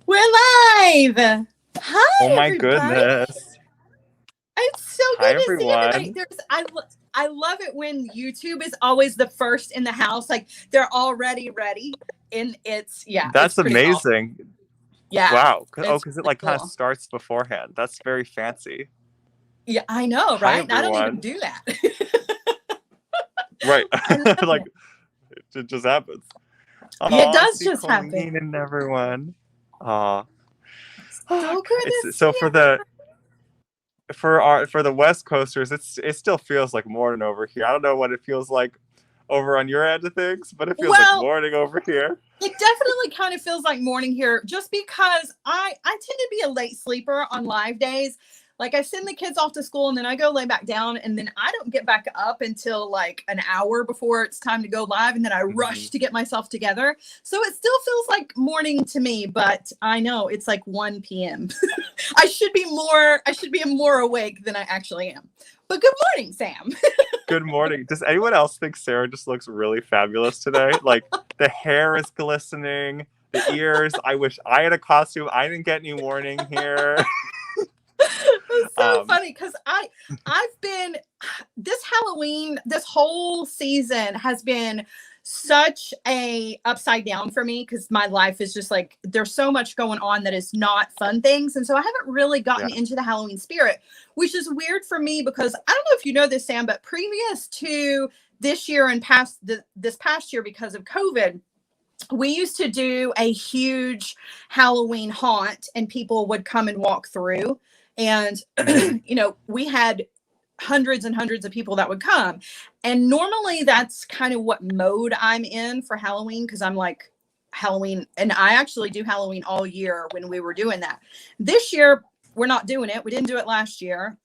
We're live. Oh Hi, my everybody. goodness. It's so Hi good to see everybody. everyone. I love it when YouTube is always the first in the house. Like they're already ready, and it's That's pretty awesome. amazing. Yeah, Wow. Oh, it's because it really like kind of cool. starts beforehand. That's very fancy. Yeah, I know, Hi right? And I don't even everyone. do that. Right. I love Like it. it just happens. It Oh, I does see just happen. Colleen and everyone. Oh, So good to it's so see for the everybody. for the West Coasters, it still feels like morning over here. I don't know what it feels like over on your end of things, but it feels like Well, morning over here. it definitely kind of feels like morning here just because I tend to be a late sleeper on live days. Like I send the kids off to school and then I go lay back down and then I don't get back up until like an hour before it's time to go live and then I Mhm. rush to get myself together. So it still feels like morning to me, but I know it's like 1 p.m. I should be more awake than I actually am. But good morning, Sam. Good morning. Does anyone else think Sarah just looks really fabulous today? Like the hair is glistening, the ears. I wish I had a costume. I didn't get any warning here. It's so Um, funny because I've been this Halloween, this whole season has been such a upside down for me because my life is just like there's so much going on that is not fun things. And so I haven't really gotten yeah. into the Halloween spirit, which is weird for me because I don't know if you know this, Sam, but previous to this year and this past year because of COVID, we used to do a huge Halloween haunt and people would come and walk through. And, Hmm. we had hundreds and hundreds of people that would come. And normally that's kind of what mode I'm in for Halloween because I'm like, Halloween, and I actually do Halloween all year when we were doing that. This year, we're not doing it. We didn't do it last year.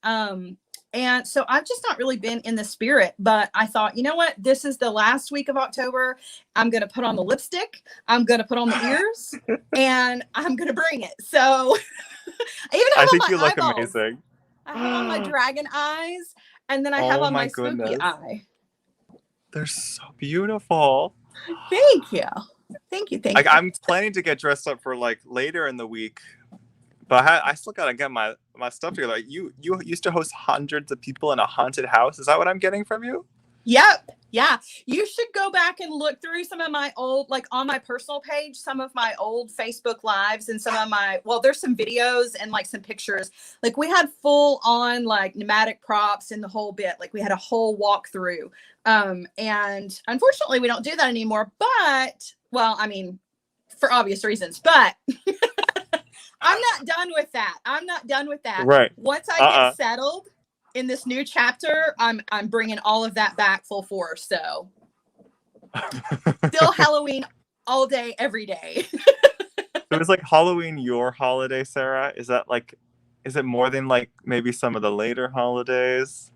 And so I've just not really been in the spirit, but I thought, you know what? This is the last week of October. I'm going to put on the lipstick. I'm going to put on the ears and I'm going to bring it. So I even I have on think my you look eyeballs. amazing. I have on my dragon eyes and then I have Oh on my my spooky goodness. eye. They're so beautiful. Thank you. Thank you. Thank you. I'm planning to get dressed up for like later in the week, but I still gotta get my stuff together. Like, you used to host hundreds of people in a haunted house. Is that what I'm getting from you? Yep. Yeah. You should go back and look through some of my old, like on my personal page, some of my old Facebook lives and some of there's some videos and like some pictures. Like we had full on like pneumatic props and the whole bit. Like we had a whole walkthrough. And unfortunately we don't do that anymore, but well, I mean, for obvious reasons, but I'm not done with that. I'm not done with that. Right. Once I get Uh-uh. settled in this new chapter, I'm bringing all of that back full force. So still Halloween all day, every day. So is like Halloween your holiday, Sarah? Is that like, is it more than like maybe some of the later holidays?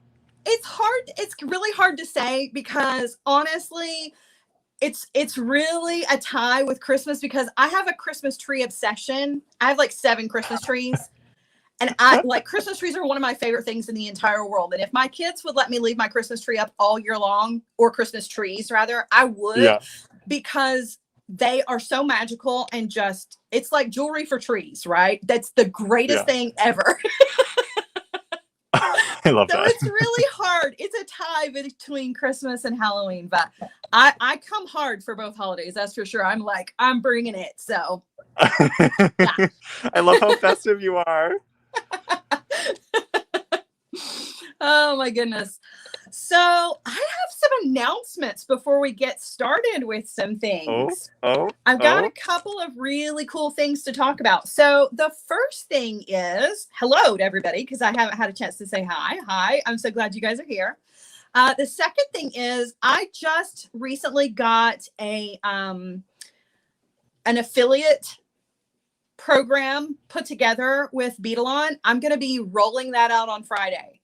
It's hard. It's really hard to say because honestly, it's really a tie with Christmas because I have a Christmas tree obsession. I have like 7 Christmas trees. And I like Christmas trees are one of my favorite things in the entire world. And if my kids would let me leave my Christmas tree up all year long, or Christmas trees rather, I would Yeah. because they are so magical and just it's like jewelry for trees, right? That's the greatest Yeah. thing ever. I love So that. it's really hard. It's a tie between Christmas and Halloween, but I come hard for both holidays. That's for sure. I'm like, I'm bringing it. So yeah. I love how festive you are. Oh my goodness. So I have some announcements before we get started with some Oh, things. oh, I've got a oh. couple of really cool things to talk about. So the first thing is hello to everybody because I haven't had a chance to say hi. Hi, I'm so glad you guys are here. The second thing is I just recently got an affiliate program put together with Beadalon. I'm going to be rolling that out on Friday.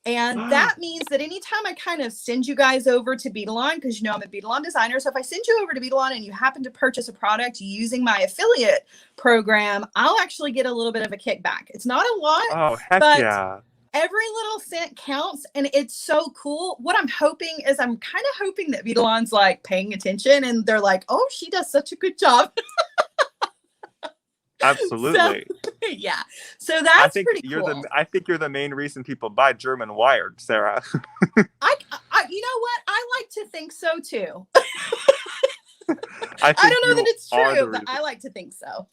And that means that anytime I kind of send you guys over to Beadalon, because I'm a Beadalon designer. So if I send you over to Beadalon and you happen to purchase a product using my affiliate program, I'll actually get a little bit of a kickback. It's not a lot, Oh, heck but yeah. every little cent counts. And it's so cool. What I'm hoping is I'm kind of hoping that Beadalon's like paying attention and they're like, oh, she does such a good job. Absolutely. So, yeah. So that's pretty cool. I think you're the main reason people buy German wired, Sarah. You know what? I like to think so too. I I don't know that you it's are the true, but reason. I like to think so.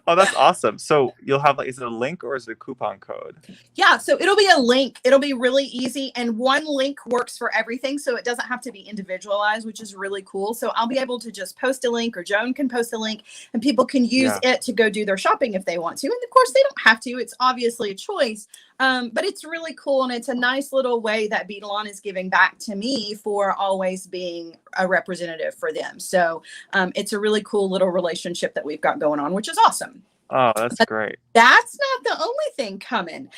Oh, that's awesome. So you'll have is it a link or is it a coupon code? Yeah, so it'll be a link. It'll be really easy, and one link works for everything, so it doesn't have to be individualized, which is really cool. So I'll be able to just post a link, or Joan can post a link, and people can use it to go do their shopping if they want to. And of course, they don't have to. It's obviously a choice, but it's really cool, and it's a nice little way that Beadalon is giving back to me for always being a representative for them. So it's a really cool little relationship that we've got going on, which is awesome. Oh, that's great. That's not the only thing coming.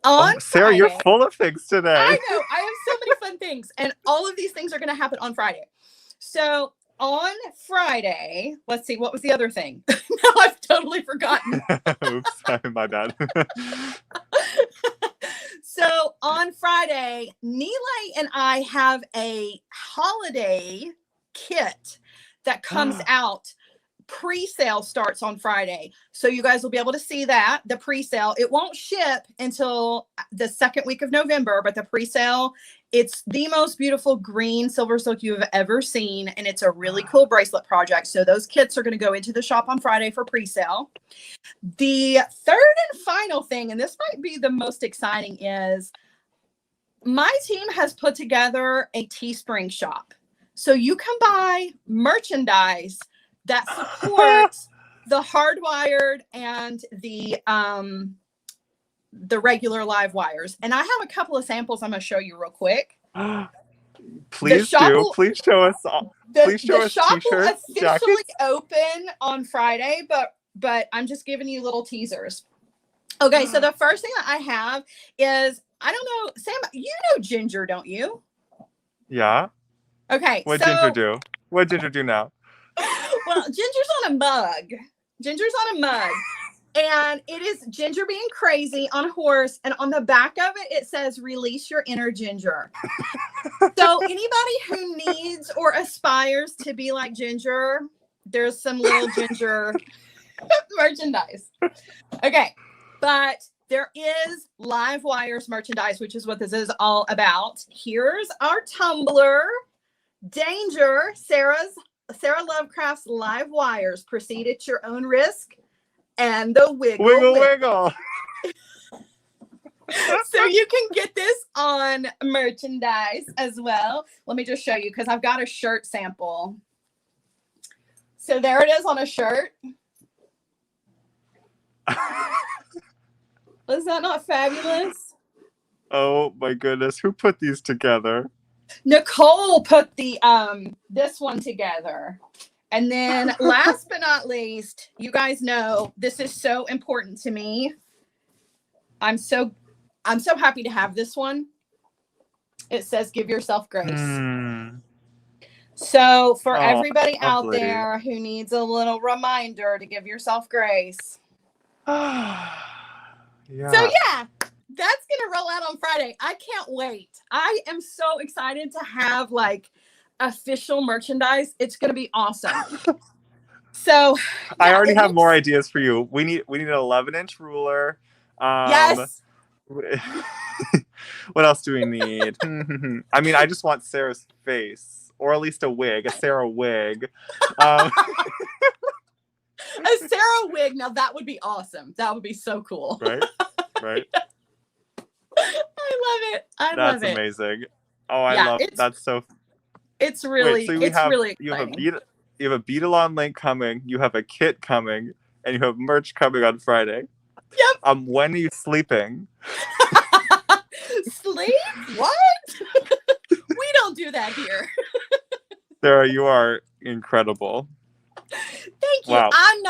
On Sarah, Friday, you're full of things today. I know. I have so many fun things. And all of these things are going to happen on Friday. So on Friday, let's see, what was the other thing? Now I've totally forgotten. Oops, my bad. So on Friday, Neelay and I have a holiday kit that comes out. Pre-sale starts on Friday, so you guys will be able to see that. The pre-sale, it won't ship until the second week of November, but the pre-sale, it's the most beautiful green silver silk you've ever seen, and it's a really cool bracelet project. So those kits are going to go into the shop on Friday for pre-sale. The third and final thing, and this might be the most exciting, is my team has put together a Teespring shop, so you can buy merchandise that supports the hardwired and the regular live wires. And I have a couple of samples I'm going to show you real quick. Please do. Please show us all. Please show us t-shirts, will officially jackets. open on Friday, but I'm just giving you little teasers. Okay, so the first thing that I have is, I don't know, Sam, you know Ginger, don't you? Yeah. Okay. What Ginger do? What Ginger do now? Well, Ginger's on a mug. Ginger's on a mug. And it is Ginger being crazy on a horse. And on the back of it, it says, "Release your inner Ginger." So anybody who needs or aspires to be like Ginger, there's some little Ginger merchandise. Okay. But there is live wires merchandise, which is what this is all about. Here's our tumbler. Danger, Sara Lovecraft's live wires. Proceed at your own risk. And the wiggle. So you can get this on merchandise as well. Let me just show you, because I've got a shirt sample. So there it is on a shirt. Was that not fabulous? Oh my goodness. Who put these together? Nicole put the this one together. And then last but not least, you guys know this is so important to me. I'm so happy to have this one. It says, "Give yourself grace." So for everybody out there who needs a little reminder to give yourself grace. Yeah. So yeah, that's going to roll out on Friday. I can't wait. I am so excited to have like official merchandise. It's going to be awesome. So yeah, I already have more ideas for you. We need an 11-inch ruler. Yes. What else do we need? I mean, I just want Sarah's face, or at least a wig, a Sarah wig. A Sarah wig. Now that would be awesome. That would be so cool. Right. I love it. That's amazing. Oh, I love it. That's so. It's really, really exciting. You have a Beadalon link coming. You have a kit coming, and you have merch coming on Friday. Yep. When are you sleeping? Sleep? What? We don't do that here. Sarah, you are incredible. Thank you. Wow. I'm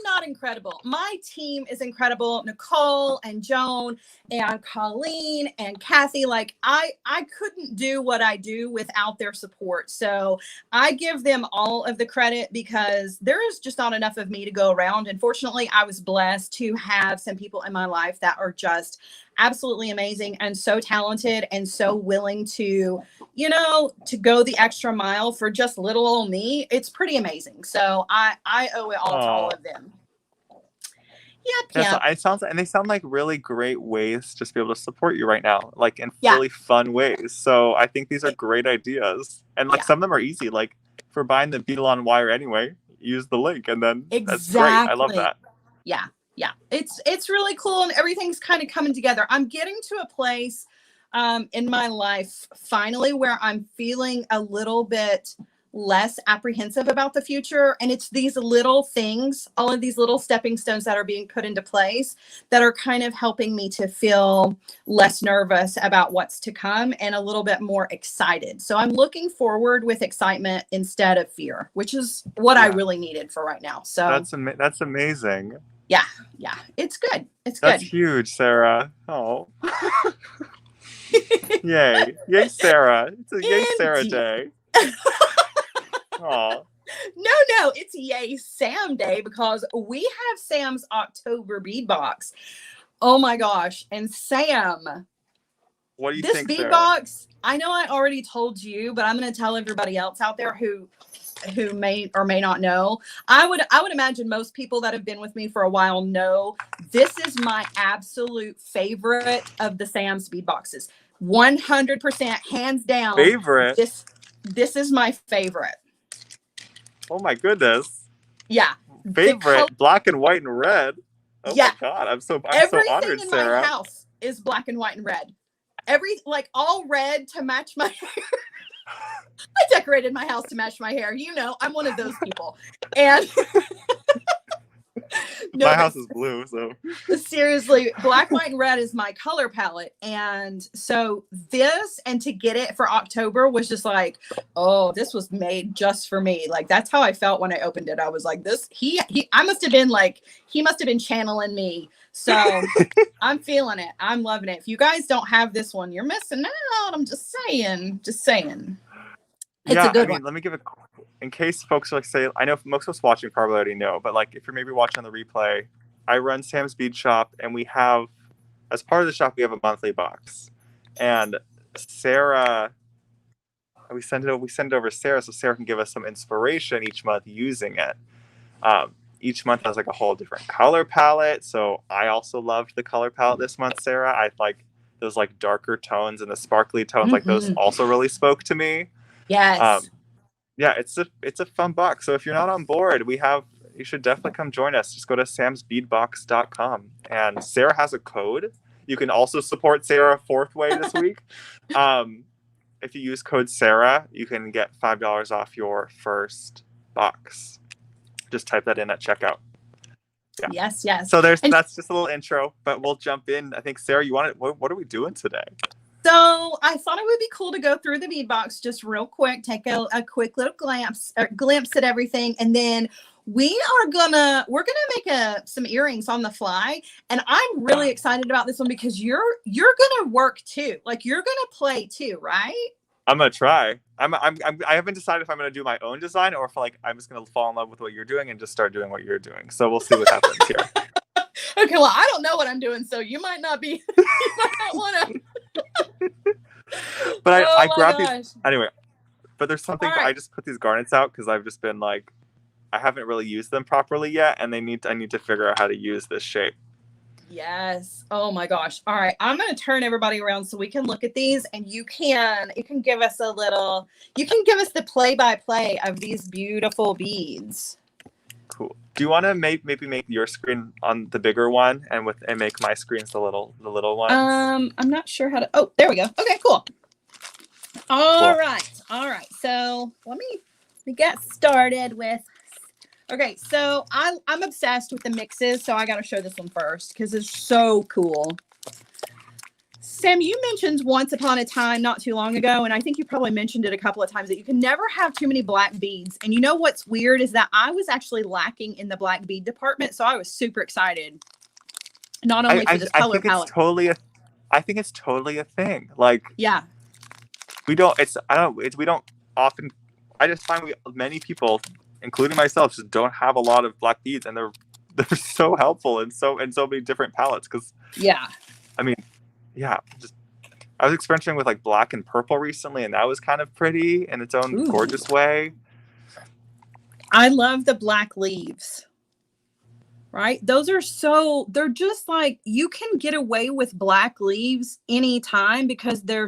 not incredible. My team is incredible. Nicole and Joan and Colleen and Kathy. Like I couldn't do what I do without their support. So I give them all of the credit, because there is just not enough of me to go around. And fortunately, I was blessed to have some people in my life that are just absolutely amazing and so talented and so willing to, you know, to go the extra mile for just little old me. It's pretty amazing. So I owe it all to all Oh. of them. Yep, Yeah, so yep. it sounds, and they sound like really great ways just to be able to support you right now, like in Yeah. really fun ways. So I think these are great ideas, and like Yeah. some of them are easy. Like for buying the beetle on wire anyway, use the link, and then that's great. I love Exactly. that. Yeah, yeah. It's really cool, and everything's kind of coming together. I'm getting to a place in my life finally where I'm feeling a little bit less apprehensive about the future, and it's these little things, all of these little stepping stones that are being put into place that are kind of helping me to feel less nervous about what's to come and a little bit more excited. So I'm looking forward with excitement instead of fear, which is what I really needed for right now. So That's amazing. yeah, it's good. It's That's good. huge, Sarah. Oh. Yay Sarah. It's a yay Sarah day. Oh. No, it's Yay Sam Day because we have Sam's October Bead Box. Oh my gosh. And Sam, What do you this think, bead Sarah? box, I know I already told you, but I'm going to tell everybody else out there who may or may not know. I would imagine most people that have been with me for a while know this is my absolute favorite of the Sam's bead boxes. 100% hands down. Favorite? This is my favorite. Oh my goodness. Yeah. Favorite, black and white and red. Oh yeah. my God. I'm so honored, Everything in Sarah. my house is black and white and red. All red to match my hair. I decorated my house to match my hair. You know, I'm one of those people. And no, my house is blue, so seriously, black, white, and red is my color palette. And so this, and to get it for October was just like, oh, this was made just for me. Like, that's how I felt when I opened it. I was like, I must have been like, he must have been channeling me. So I'm feeling it. I'm loving it. If you guys don't have this one, you're missing out. I'm just saying. It's a good one. Let me give it, in case folks are like, say, I know most of us watching probably already know, but like if you're maybe watching on the replay, I run Sam's Bead Shop, and we have, as part of the shop, we have a monthly box. And Sarah, we send it over to Sarah so Sarah can give us some inspiration each month using it. Each month has like a whole different color palette. So I also loved the color palette this month, Sarah. I like those like darker tones and the sparkly tones, like those also really spoke to me. Yes. Yeah, it's a fun box. So if you're not on board, you should definitely come join us. Just go to samsbeadbox.com, and Sarah has a code. You can also support Sarah fourth way this week. If you use code Sarah, you can get $5 off your first box. Just type that in at checkout. Yeah. Yes. So that's just a little intro, but we'll jump in. I think Sarah, what are we doing today? So I thought it would be cool to go through the bead box just real quick, take a quick little glimpse at everything, and then we're gonna make some earrings on the fly. And I'm really excited about this one because you're gonna work too, like you're gonna play too, right? I'm gonna try. I haven't decided if I'm gonna do my own design or if like I'm just gonna fall in love with what you're doing and just start doing what you're doing. So we'll see what happens here. Okay, well, I don't know what I'm doing, so you might not be. You might not want to. But I grabbed these anyway. But there's something. Right. I just put these garnets out because I've just been like, I haven't really used them properly yet, and I need to figure out how to use this shape. Yes. Oh my gosh. All right. I'm going to turn everybody around so we can look at these, and you can give us the play-by-play of these beautiful beads. Cool. Do you want to maybe make your screen on the bigger one and make my screens the little ones? I'm not sure how to. Oh, there we go. Okay, cool. All right. So let me get started with. Okay, so I'm obsessed with the mixes, so I got to show this one first because it's so cool. Sam, you mentioned once upon a time not too long ago, and I think you probably mentioned it a couple of times, that you can never have too many black beads. And you know what's weird is that I was actually lacking in the black bead department, so I was super excited. Not only for this color palette. I think it's totally a thing. Like, yeah, we don't often. I just find many people, including myself, just don't have a lot of black beads, and they're so helpful in so many different palettes. Because yeah, I mean, yeah, just I was experimenting with like black and purple recently, and that was kind of pretty in its own Ooh. gorgeous way. I love the black leaves. Right? They're just like, you can get away with black leaves anytime because they're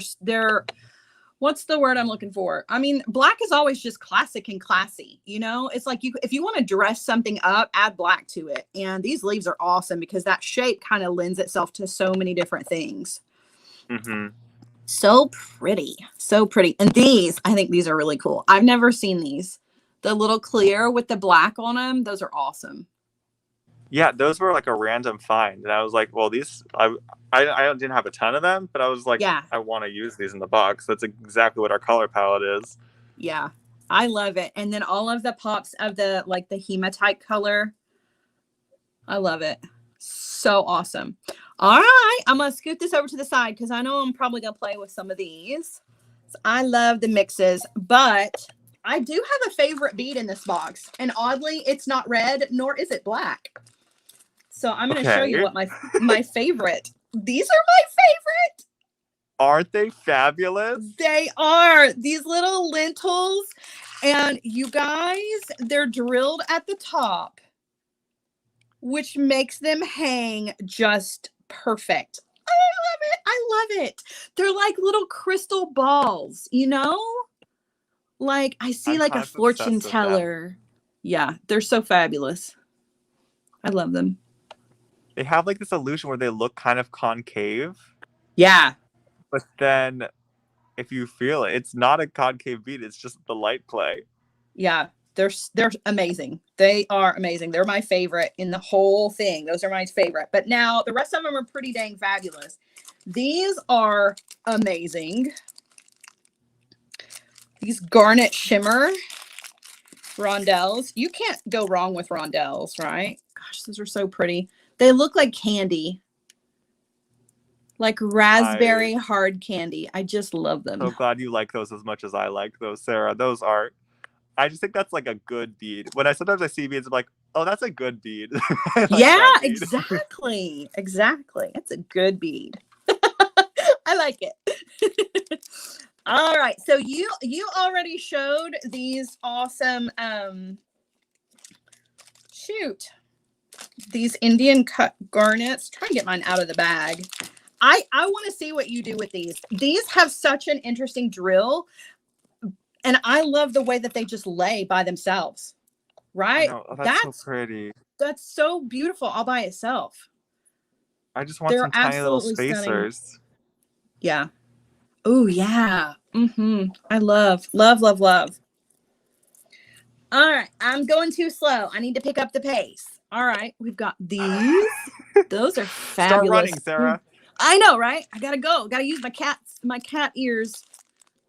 what's the word I'm looking for? I mean, black is always just classic and classy, you know? It's like if you want to dress something up, add black to it. And these leaves are awesome because that shape kind of lends itself to so many different things. Mm-hmm. So pretty. So pretty. And these, I think these are really cool. I've never seen these. The little clear with the black on them, those are awesome. Yeah, those were like a random find, and I was like, well, these I didn't have a ton of them, but I was like, Yeah. I want to use these in the box. That's exactly what our color palette is. Yeah. I love it. And then all of the pops of the like the hematite color. I love it. So awesome. All right. I'm going to scoot this over to the side because I know I'm probably going to play with some of these. So I love the mixes, but I do have a favorite bead in this box. And oddly, it's not red, nor is it black. So I'm going to show you what my favorite. These are my favorite. Aren't they fabulous? They are. These little lentils. And you guys, they're drilled at the top, which makes them hang just perfect. I love it. I love it. They're like little crystal balls, you know? Like I see I'm like a kind of fortune obsessed with them. teller. Yeah, they're so fabulous. I love them. They have like this illusion where they look kind of concave. Yeah. But then if you feel it, it's not a concave bead, it's just the light play. Yeah. They're amazing. They are amazing. They're my favorite in the whole thing. Those are my favorite. But now the rest of them are pretty dang fabulous. These are amazing. These garnet shimmer rondelles. You can't go wrong with rondelles, right? Gosh, those are so pretty. They look like candy. Like raspberry hard candy. I just love them. So glad you like those as much as I like those, Sarah. Those are, I just think that's like a good bead. When sometimes I see beads, I'm like, oh, that's a good bead. Like yeah, bead. exactly. Exactly. It's a good bead. I like it. All right. So you already showed these awesome these Indian cut garnets. Try and get mine out of the bag. I want to see what you do with these. These have such an interesting drill. And I love the way that they just lay by themselves. Right? Oh, that's so pretty. That's so beautiful all by itself. I just want some tiny little spacers. Stunning. Yeah. Oh, yeah. Mm-hmm. I love, love, love, love. All right. I'm going too slow. I need to pick up the pace. All right. We've got these. Those are fabulous. Start running, Sarah. I know, right? I gotta go. Gotta use my cat ears,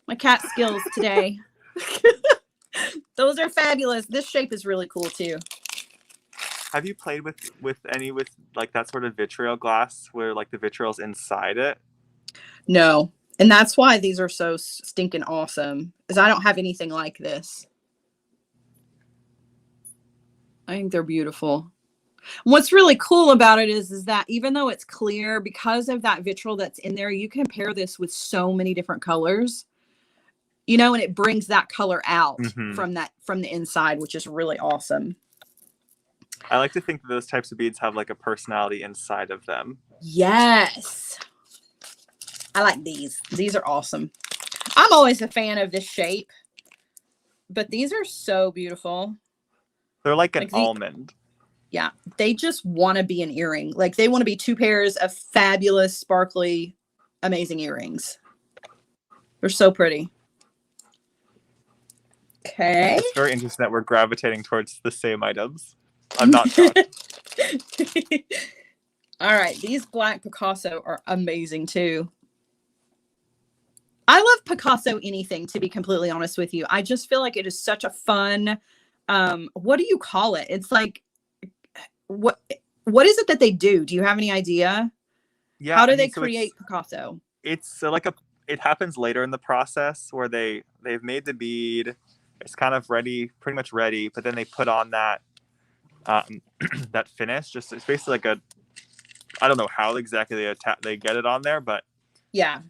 my cat skills today. Those are fabulous. This shape is really cool too. Have you played with like that sort of vitriol glass where like the vitriol's inside it? No. And that's why these are so stinking awesome, is I don't have anything like this. I think they're beautiful. What's really cool about it is that even though it's clear, because of that vitriol that's in there, you can pair this with so many different colors, you know, and it brings that color out from the inside, which is really awesome. I like to think that those types of beads have like a personality inside of them. Yes. I like these. These are awesome. I'm always a fan of this shape, but these are so beautiful. They're like an almond. Yeah, they just want to be an earring. Like they want to be two pairs of fabulous, sparkly, amazing earrings. They're so pretty. Okay. It's very interesting that we're gravitating towards the same items. I'm not shocked. All right, these black Picasso are amazing too. I love Picasso anything, to be completely honest with you. I just feel like it is such a fun, what do you call it? It's like, what is it that they do? Do you have any idea? Yeah. How do they create Picasso? It's like it happens later in the process where they've made the bead. It's kind of ready, pretty much ready, but then they put on that that finish. Just it's basically like I don't know how exactly they get it on there, but Yeah.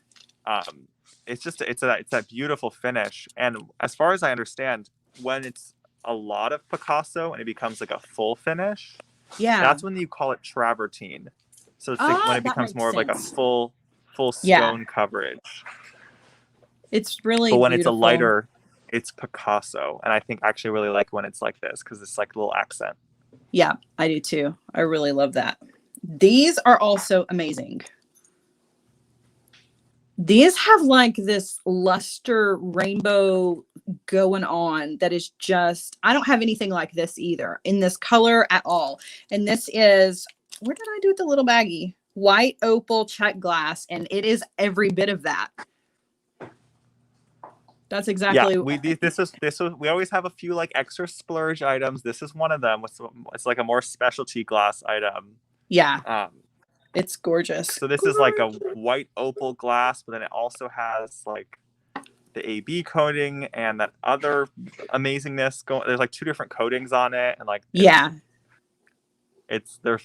it's that beautiful finish. And as far as I understand, when it's a lot of Picasso and it becomes like a full finish, Yeah. that's when you call it travertine. So it's like when it That becomes makes more of like a sense. full Yeah. stone coverage. It's really But when beautiful. it's a lighter, it's Picasso. And I think I actually really like when it's like this because it's like a little accent. Yeah, I do too. I really love that. These are also amazing. These have like this luster rainbow going on that is just, I don't have anything like this either in this color at all. And this is, where did I do with the little baggie? White opal check glass. And it is every bit of that. That's exactly. Yeah, we always have a few like extra splurge items. This is one of them. It's like a more specialty glass item. Yeah. It's gorgeous. So this is like a white opal glass, but then it also has like the AB coating and that other amazingness going. There's like 2 different coatings on it, and like they're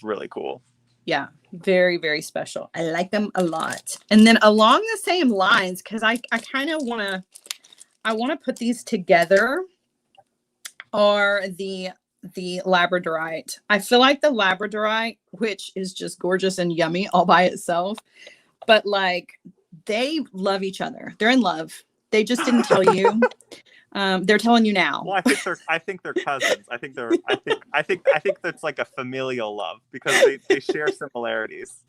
really cool. Yeah, very, very special. I like them a lot. And then along the same lines, because I kind of want to put these together, are the labradorite. I feel like the labradorite, which is just gorgeous and yummy all by itself, but like they love each other. They're in love. They just didn't tell you. They're telling you now. Well, I think they're cousins. I think that's like a familial love because they share similarities.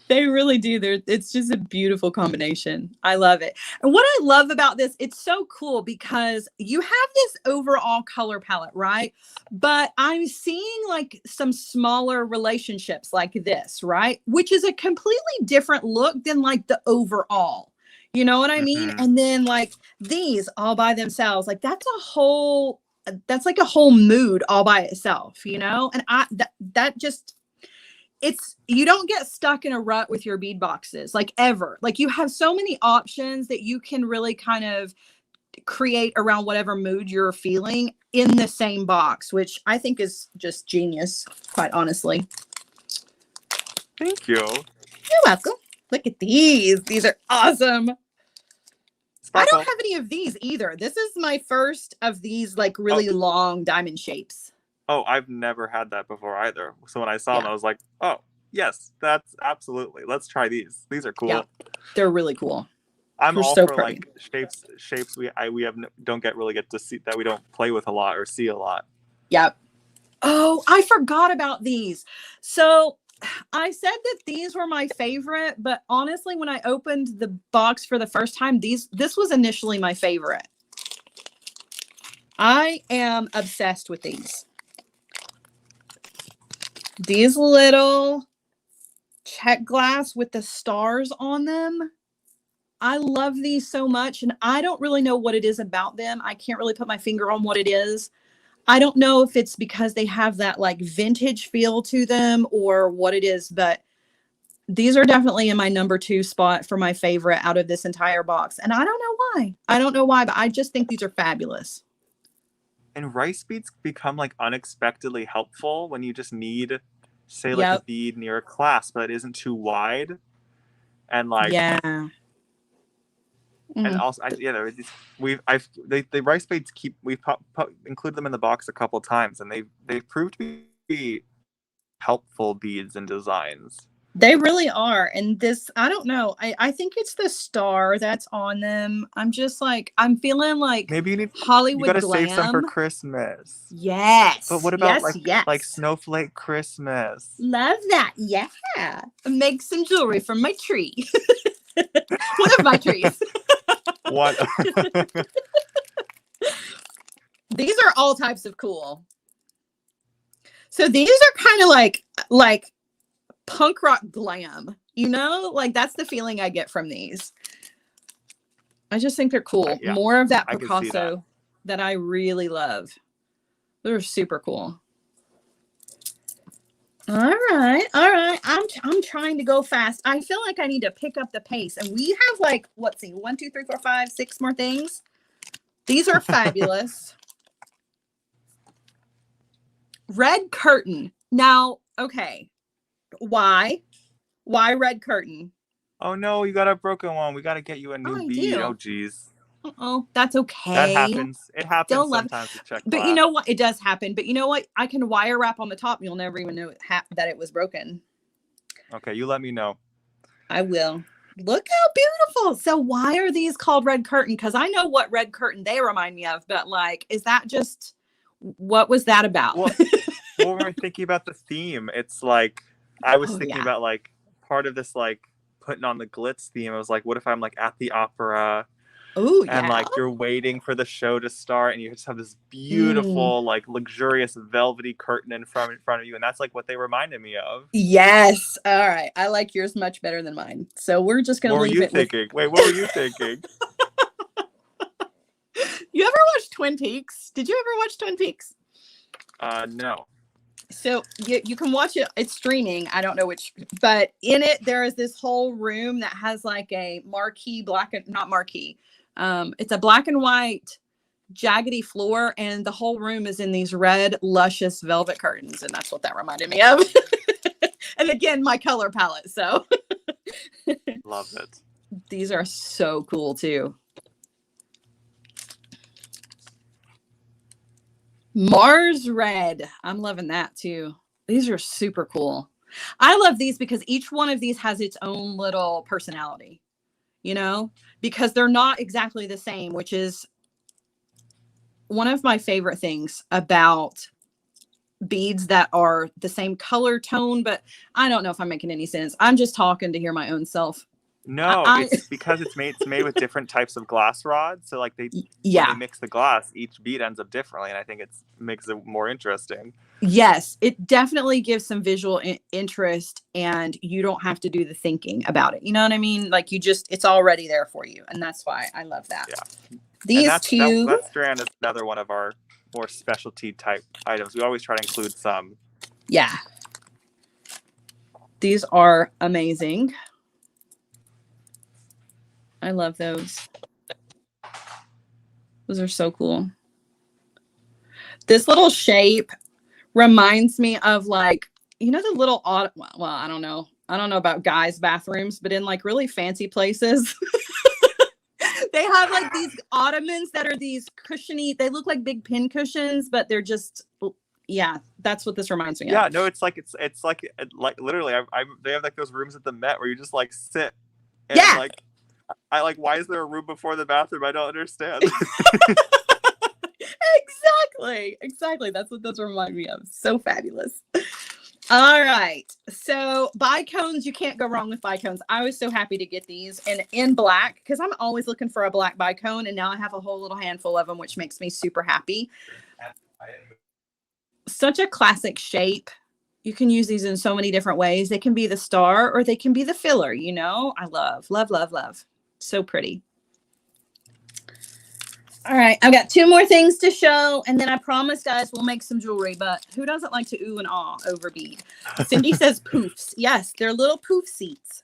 They really do. It's just a beautiful combination. I love it. And what I love about this, it's so cool because you have this overall color palette, right? But I'm seeing like some smaller relationships like this, right? Which is a completely different look than like the overall. You know what I mean? Mm-hmm. And then like these all by themselves, like that's like a whole mood all by itself, you know? And that just, you don't get stuck in a rut with your bead boxes like ever. Like you have so many options that you can really kind of create around whatever mood you're feeling in the same box, which I think is just genius, quite honestly. Thank you. You're welcome. Look at these. These are awesome. I don't have any of these either. This is my first of these like really long diamond shapes. Oh, I've never had that before either. So when I saw them, I was like, oh, yes, that's absolutely. Let's try these. These are cool. Yeah, they're really cool. I'm all for like shapes we don't get to see, that we don't play with a lot or see a lot. Yep. Oh, I forgot about these. So I said that these were my favorite, but honestly, when I opened the box for the first time, this was initially my favorite. I am obsessed with these. These little check glass with the stars on them. I love these so much, and I don't really know what it is about them. I can't really put my finger on what it is. I don't know if it's because they have that like vintage feel to them or what it is, but these are definitely in my number 2 spot for my favorite out of this entire box. And I don't know why. I don't know why, but I just think these are fabulous. And rice beads become like unexpectedly helpful when you just need, say, like a bead near a clasp that isn't too wide. And like, and also, the rice beads we've included them in the box a couple times, and they've proved to be helpful beads and designs. They really are. And this, I don't know. I think it's the star that's on them. I'm just like, I'm feeling like maybe you need Hollywood you gotta glam. save some for Christmas. Yes. But what about like snowflake Christmas? Love that. Yeah. Make some jewelry from my tree. One of my trees. What? These are all types of cool. So these are kind of like punk rock glam, you know, like that's the feeling I get from these. I just think they're cool. More of that Picasso that I really love. They're super cool. All right. I'm trying to go fast. I feel like I need to pick up the pace, and we have like, let's see, 1, 2, 3, 4, 5, 6 more things. These are fabulous. Red curtain. Now, okay. Why? Why red curtain? Oh no, you got a broken one. We got to get you a Oh, new I bead. do. Oh geez. Oh, that's That okay. happens. It happens Still love it. sometimes with check But you glass. know what? It does happen. But you know what? I can wire wrap on the top. You'll never even know that it was broken. Okay, you let me know. I will. Look how beautiful. So why are these called red curtain? Because I know what red curtain they remind me of, but like, is that just, what was that about? Well, when we're thinking about the theme, it's like I was thinking about like part of this like putting on the glitz theme. I was like, what if I'm like at the opera Oh, and yeah. like you're waiting for the show to start and you just have this beautiful like luxurious velvety curtain in front of you, and that's like what they reminded me of. Yes. All right. I like yours much better than mine. So we're just going to leave it. Wait, what were you thinking? You ever watch Twin Peaks? Did you ever watch Twin Peaks? No. So you can watch it. It's streaming. I don't know which, but in it, there is this whole room that has like a marquee not marquee. It's a black and white jaggedy floor, and the whole room is in these red, luscious velvet curtains. And that's what that reminded me of. And again, my color palette. So love it. These are so cool too. Mars red. I'm loving that too. These are super cool. I love these because each one of these has its own little personality, you know, because they're not exactly the same, which is one of my favorite things about beads that are the same color tone. But I don't know if I'm making any sense. I'm just talking to hear my own self. No, it's because it's made with different types of glass rods. So like when they mix the glass, each bead ends up differently, and I think it makes it more interesting. Yes, it definitely gives some visual interest, and you don't have to do the thinking about it. You know what I mean? Like it's already there for you, and that's why I love that. Yeah. These two. That strand is another one of our more specialty type items. We always try to include some. Yeah. These are amazing. I love those. Those are so cool. This little shape reminds me of like, you know, the little well, I don't know about guys' bathrooms, but in like really fancy places, they have like these ottomans that are these cushiony, they look like big pin cushions, but they're just, yeah, that's what this reminds me of. Yeah, no, it's like literally they have like those rooms at the Met where you just like sit and like I like, why is there a room before the bathroom? I don't understand. Exactly. That's what those remind me of. So fabulous. All right. So bicones, you can't go wrong with bicones. I was so happy to get these in black because I'm always looking for a black bicone, and now I have a whole little handful of them, which makes me super happy. Such a classic shape. You can use these in so many different ways. They can be the star or they can be the filler, you know. I love. So pretty. All right, I've got two more things to show, and then I promise, guys, we'll make some jewelry. But who doesn't like to ooh and ah over bead? Cindy says poofs. Yes, they're little poof seats.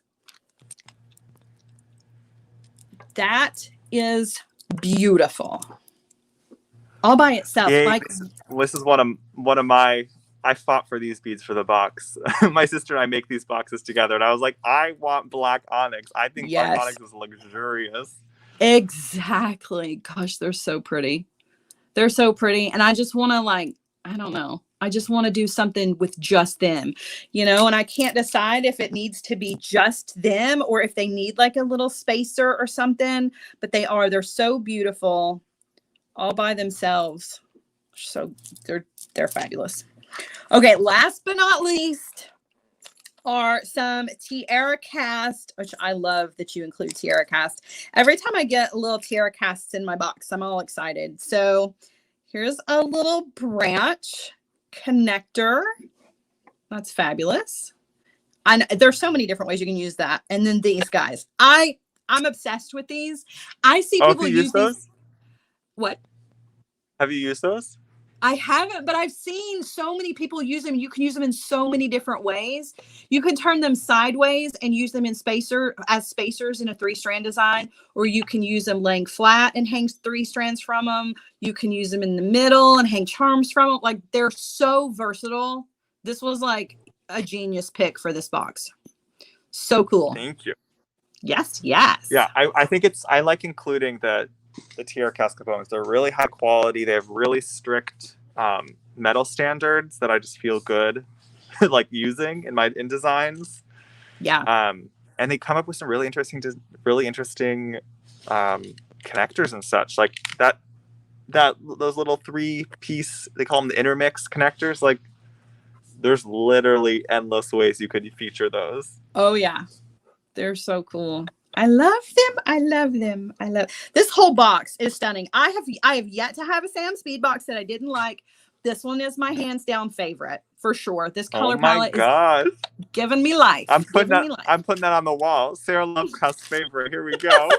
That is beautiful, all by itself. Yeah, this is one of my. I fought for these beads for the box. My sister and I make these boxes together, and I was like, I want black onyx. I think black onyx is luxurious. Exactly. Gosh, they're so pretty. They're so pretty. And I just want to like, I don't know. I just want to do something with just them, you know, and I can't decide if it needs to be just them or if they need like a little spacer or something, but they're so beautiful all by themselves. So they're fabulous. Okay. Last but not least are some tiara cast, which I love that you include tiara cast. Every time I get a little tiara casts in my box, I'm all excited. So here's a little branch connector. That's fabulous. And there's so many different ways you can use that. And then these guys, I'm obsessed with these. I see people use those. What? Have you used those? I haven't, but I've seen so many people use them. You can use them in so many different ways. You can turn them sideways and use them in as spacers in a 3-strand design, or you can use them laying flat and hang 3 strands from them. You can use them in the middle and hang charms from them. Like, they're so versatile. This was like a genius pick for this box. So cool. Thank you. Yes, yes. Yeah, I think I like including the TR cast components. They're really high quality. They have really strict metal standards that I just feel good like using in designs. Yeah. And they come up with some really interesting connectors and such, like those little 3-piece, they call them the intermix connectors. Like, there's literally endless ways you could feature those. Oh yeah, they're so cool. I love them. I love them. I love this whole box is stunning. I have yet to have a Sam's Bead Box that I didn't like. This one is my hands down favorite for sure. This color palette is giving me life. I'm putting that on the wall. Sara Lovecraft's favorite. Here we go.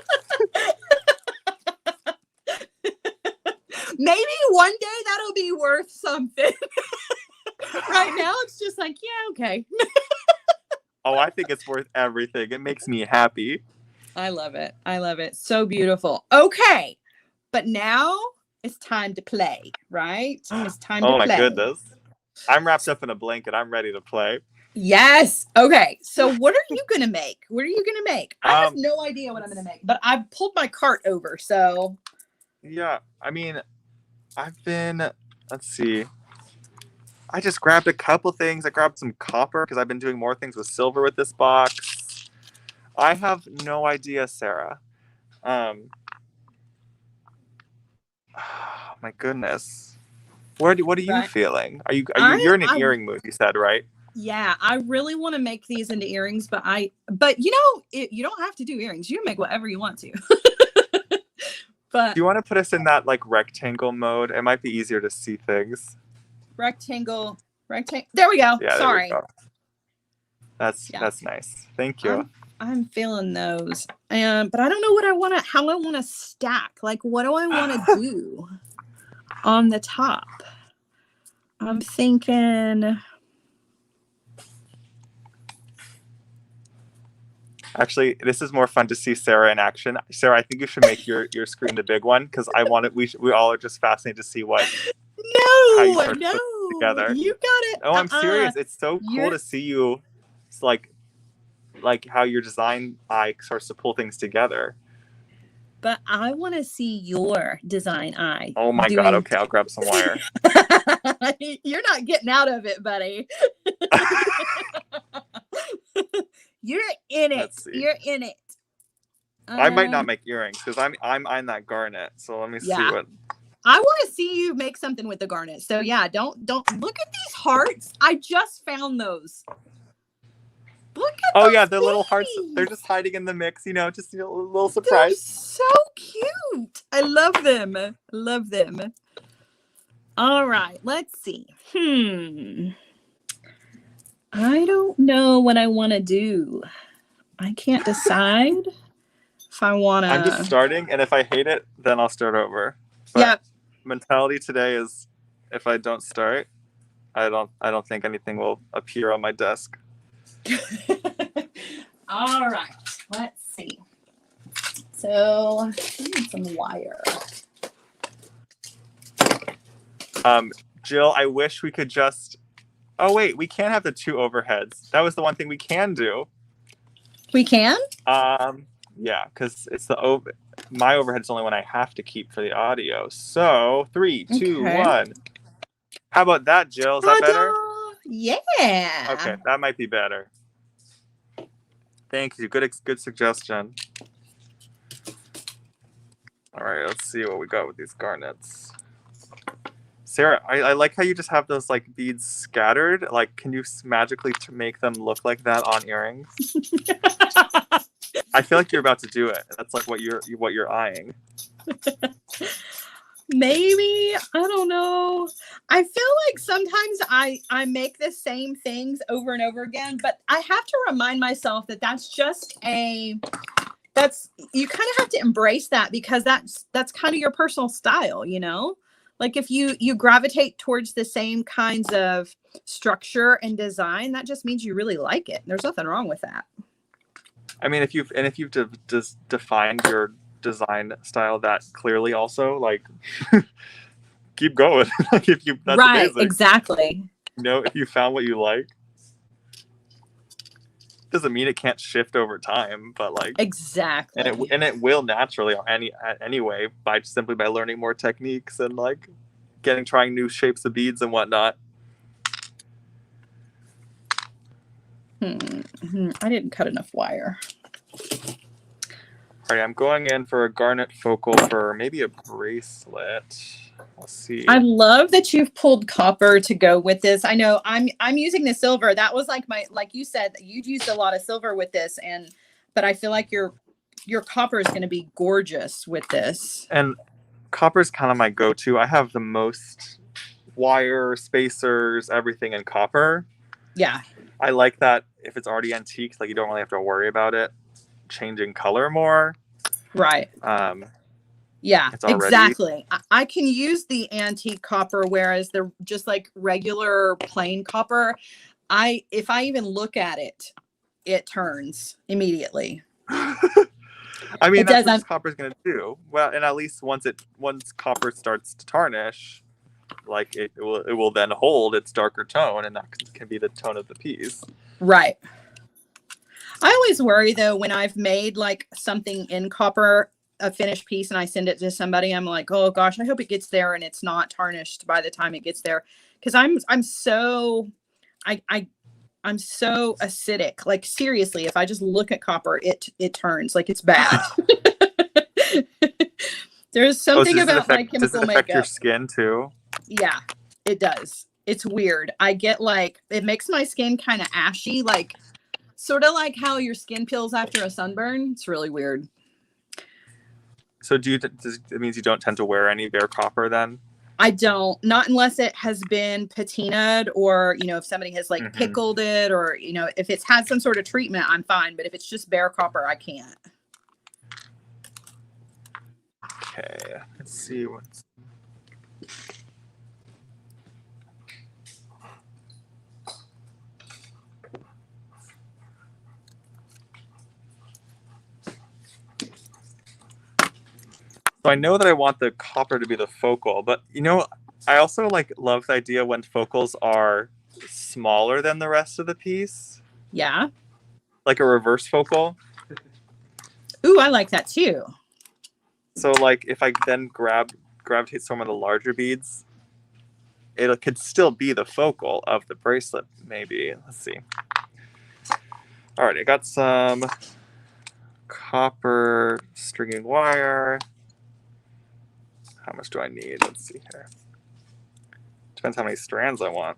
Maybe one day that'll be worth something. Right now, it's just like, yeah, okay. Oh, I think it's worth everything. It makes me happy. I love it. I love it. So beautiful. Okay. But now it's time to play, right? It's time to play. Oh my goodness. I'm wrapped up in a blanket. I'm ready to play. Yes. Okay. So what are you going to make? What are you going to make? I have no idea what I'm going to make, but I pulled my cart over. So. Yeah. I mean, let's see. I just grabbed a couple things. I grabbed some copper because I've been doing more things with silver with this box. I have no idea, Sara. Oh my goodness. What are you feeling? You're in an earring mood, you said, right? Yeah, I really want to make these into earrings, but you know, you don't have to do earrings. You can make whatever you want to. But do you want to put us in that like rectangle mode? It might be easier to see things. Rectangle. There we go. Yeah, sorry. We go. That's nice. Thank you. I'm feeling those. But I don't know how I want to stack. Like, what do I want to do on the top? I'm thinking. Actually, this is more fun to see Sara in action. Sara, I think you should make your screen the big one because we all are just fascinated to see what. No, together. You got it. Oh, I'm serious. It's so cool to see you. It's like how your design eye starts to pull things together. But I want to see your design eye. Oh my God. Okay, I'll grab some wire. You're not getting out of it, buddy. You're in it. You're in it. I might not make earrings because I'm on that garnet. So let me see what. I want to see you make something with the garnet. So yeah, don't look at these hearts. I just found those. Look at those. Oh yeah, the little hearts. They're just hiding in the mix. You know, just a little surprise. They're so cute. I love them. Love them. All right, let's see. I don't know what I want to do. I can't decide if I want to. I'm just starting, and if I hate it, then I'll start over. But mentality today is, if I don't start, I don't think anything will appear on my desk. All right, let's see. So I need some wire. Jill, I wish we could just. Oh wait, we can't have the 2 overheads. That was the one thing we can do. We can? Yeah, because it's my overhead's the only one I have to keep for the audio. So 3, 2, 1. How about that, Jill? Is that better? Yeah. Okay, that might be better. Thank you. Good suggestion. All right, let's see what we got with these garnets. Sara, I like how you just have those like beads scattered. Like, can you magically make them look like that on earrings? I feel like you're about to do it. That's like what you're eyeing. Maybe, I don't know. I feel like sometimes I make the same things over and over again, but I have to remind myself that you kind of have to embrace that because that's kind of your personal style, you know? Like if you gravitate towards the same kinds of structure and design, that just means you really like it. There's nothing wrong with that. I mean, if you've defined your design style that clearly, also like keep going. Like that's right, amazing. Exactly. You know, if you found what you like. doesn't mean it can't shift over time, but like exactly. and it will naturally anyway simply by learning more techniques and like trying new shapes of beads and whatnot. I didn't cut enough wire. All right, I'm going in for a garnet focal for maybe a bracelet. Let's see. I love that you've pulled copper to go with this. I know I'm using the silver. That was like you said, you'd used a lot of silver with this, but I feel like your copper is going to be gorgeous with this. And copper is kind of my go-to. I have the most wire, spacers, everything in copper. Yeah. I like that if it's already antique, like you don't really have to worry about it changing color more. Right. Yeah, exactly. I can use the antique copper, whereas the just like regular plain copper, if I even look at it, it turns immediately. I mean, that's what copper is going to do. Well, and at least once copper starts to tarnish, like it will then hold its darker tone, and that can be the tone of the piece. Right. I always worry though when I've made like something in copper, a finished piece, and I send it to somebody, I'm like, oh gosh, I hope it gets there and it's not tarnished by the time it gets there, because I'm so acidic. Like seriously, if I just look at copper, it turns, like it's bad. There's something about my chemical makeup. Does it affect your skin too? Yeah, it does. It's weird. I get like, it makes my skin kind of ashy, like sort of like how your skin peels after a sunburn. It's really weird. So it means you don't tend to wear any bare copper then? I don't, not unless it has been patinaed, or, if somebody has like pickled it, or, if it's had some sort of treatment, I'm fine. But if it's just bare copper, I can't. Okay, let's see what's... So I know that I want the copper to be the focal, but I also love the idea when focals are smaller than the rest of the piece. Yeah. Like a reverse focal. Ooh, I like that too. So like if I then gravitate some of the larger beads, it could still be the focal of the bracelet, maybe. Let's see. All right, I got some copper stringing wire. How much do I need? Let's see here. Depends how many strands I want.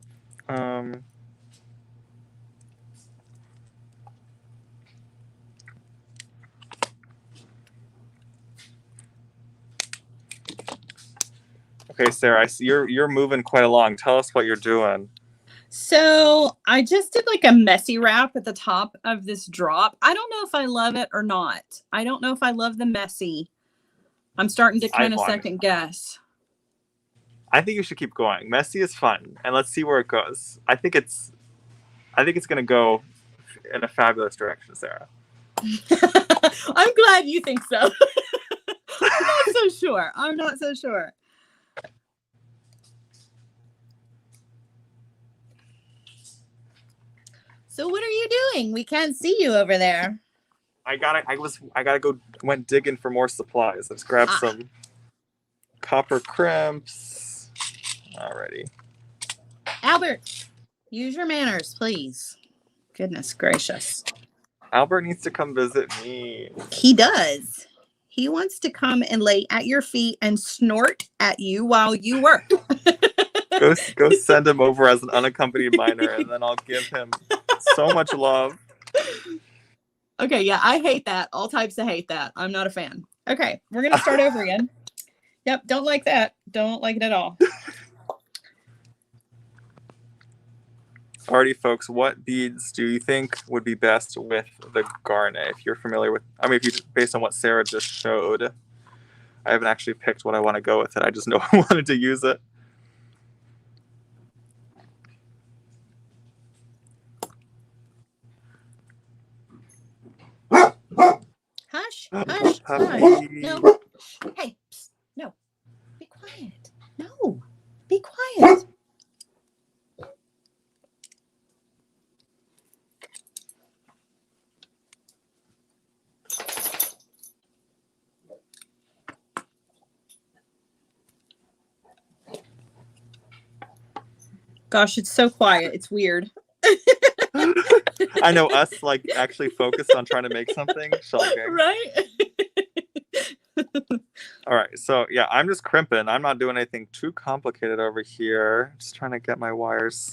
Okay, Sarah, I see you're moving quite along. Tell us what you're doing. So I just did like a messy wrap at the top of this drop. I don't know if I love it or not. I don't know if I love the messy. I'm starting to kind of second guess. I think you should keep going. Messy is fun, and let's see where it goes. I think it's going to go in a fabulous direction, Sarah. I'm glad you think so. I'm not so sure. So what are you doing? We can't see you over there. Went digging for more supplies. Let's grab some copper crimps. Alrighty. Albert, use your manners, please. Goodness gracious. Albert needs to come visit me. He does. He wants to come and lay at your feet and snort at you while you work. Go send him over as an unaccompanied minor, and then I'll give him so much love. Okay, yeah, I hate that. All types of hate that. I'm not a fan. Okay, we're going to start over again. Yep, don't like that. Don't like it at all. Alrighty, folks, what beads do you think would be best with the garnet? If you're familiar with, based on what Sarah just showed, I haven't actually picked what I want to go with it. I just know I wanted to use it. Hush, hush, hush. No. Hey, psst, no. Be quiet. No. Be quiet. Gosh, it's so quiet. It's weird. I know us like actually focused on trying to make something. Shocking. Right? All right, so yeah, I'm just crimping. I'm not doing anything too complicated over here. Just trying to get my wires.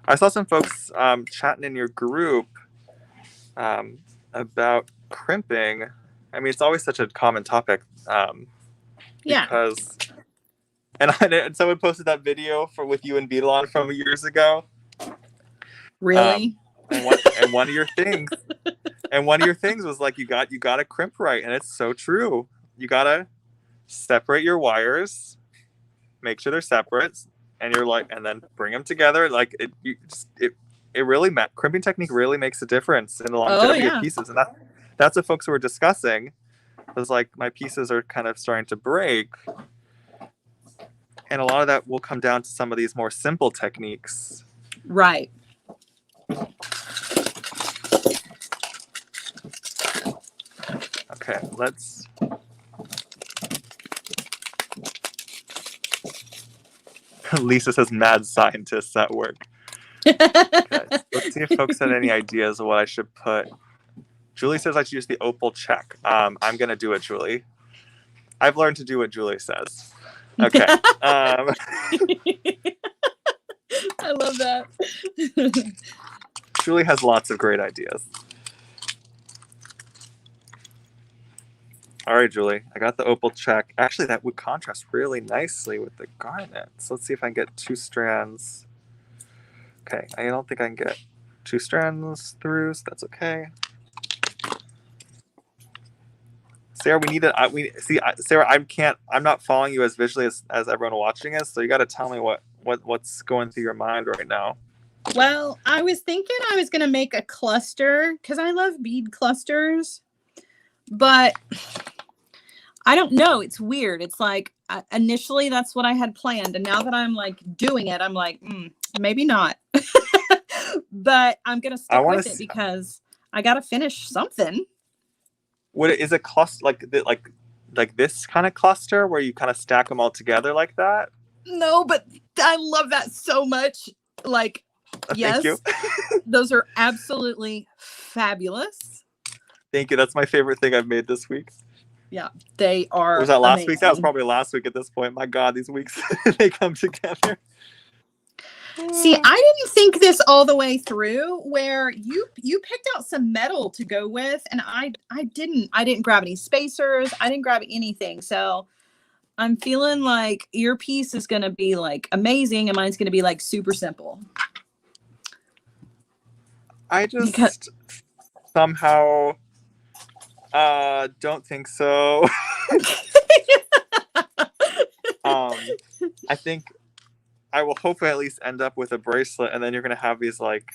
I saw some folks chatting in your group about crimping. I mean, it's always such a common topic. Yeah. Because, and someone posted that video with you and Beetlon from years ago. Really? And one of your things, was like you got to crimp right, and it's so true. You gotta separate your wires, make sure they're separate, and then bring them together. Like it really crimping technique really makes a difference in the longevity of pieces, and that's what folks were discussing. It was like my pieces are kind of starting to break, and a lot of that will come down to some of these more simple techniques. Right. Okay, let's. Lisa says mad scientists at work. Okay, let's see if folks had any ideas of what I should put. Julie says I should use the opal check. I'm going to do it, Julie. I've learned to do what Julie says. Okay. I love that. Julie has lots of great ideas. All right, Julie, I got the opal check. Actually, that would contrast really nicely with the garnet. So let's see if I can get 2 strands. Okay, I don't think I can get 2 strands through, so that's okay. Sarah, we need to. Sarah, I'm not following you as visually as everyone watching us. So you got to tell me what's going through your mind right now. Well, I was thinking I was gonna make a cluster because I love bead clusters, but I don't know. It's weird. It's like initially that's what I had planned, and now that I'm like doing it, I'm like, maybe not. But I'm gonna stick with it because I gotta finish something. Is a cluster like this kind of cluster where you kind of stack them all together like that? No, but I love that so much. Like, yes, thank you. Those are absolutely fabulous. Thank you. That's my favorite thing I've made this week. Yeah, they are. Was that last amazing. week? That was probably last week at this point. My God, these weeks they come together. See, I didn't think this all the way through where you picked out some metal to go with, and I didn't grab any spacers. I didn't grab anything. So I'm feeling like your piece is going to be like amazing and mine's going to be like super simple. I just somehow don't think so. I think I will hopefully at least end up with a bracelet, and then you're going to have these like,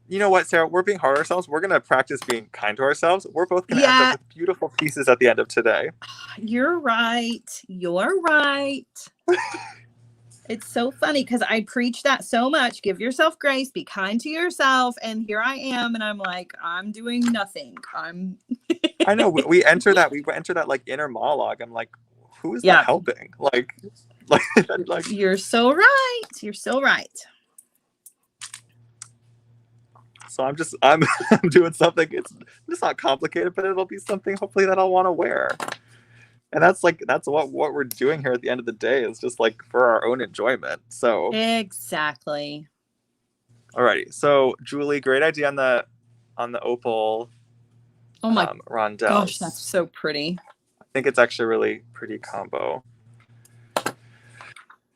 you know what, Sarah, we're being hard on ourselves. We're going to practice being kind to ourselves. We're both going to end up with beautiful pieces at the end of today. You're right. You're right. It's so funny because I preach that so much. Give yourself grace, be kind to yourself. And here I am. And I'm like, I'm doing nothing. I know we enter that like inner monologue. I'm like, who is that helping? Like, you're so right. You're so right. So I'm doing something. It's not complicated, but it'll be something hopefully that I'll want to wear. And that's what we're doing here at the end of the day is just like for our own enjoyment. So exactly. Alrighty. So Julie, great idea on the opal. Oh my rondelles. Gosh, that's so pretty. I think it's actually a really pretty combo.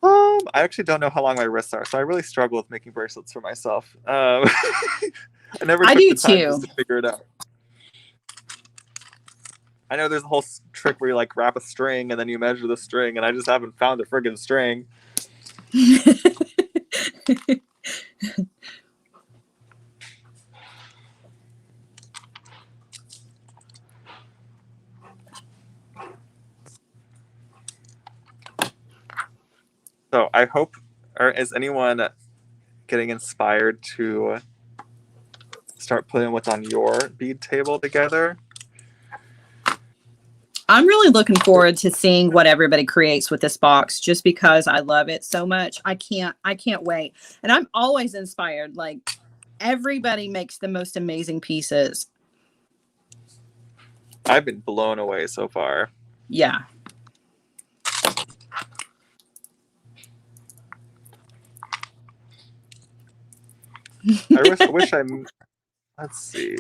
I actually don't know how long my wrists are, so I really struggle with making bracelets for myself. I never took the time just to figure it out. I know there's a whole trick where you like wrap a string and then you measure the string, and I just haven't found a friggin' string. So I hope, or is anyone getting inspired to start putting what's on your bead table together? I'm really looking forward to seeing what everybody creates with this box, just because I love it so much. I can't wait. And I'm always inspired. Like, everybody makes the most amazing pieces. I've been blown away so far. Yeah. I wish let's see.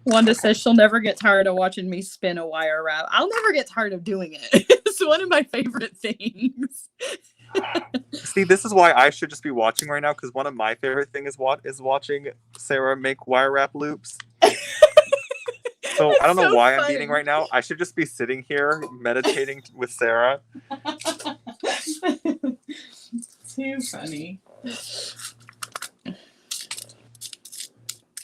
Wanda says she'll never get tired of watching me spin a wire wrap. I'll never get tired of doing it. It's one of my favorite things. See, this is why I should just be watching right now, because one of my favorite things is watching Sara make wire wrap loops. So I don't know why I'm beating right now. I should just be sitting here meditating with Sara. Too funny.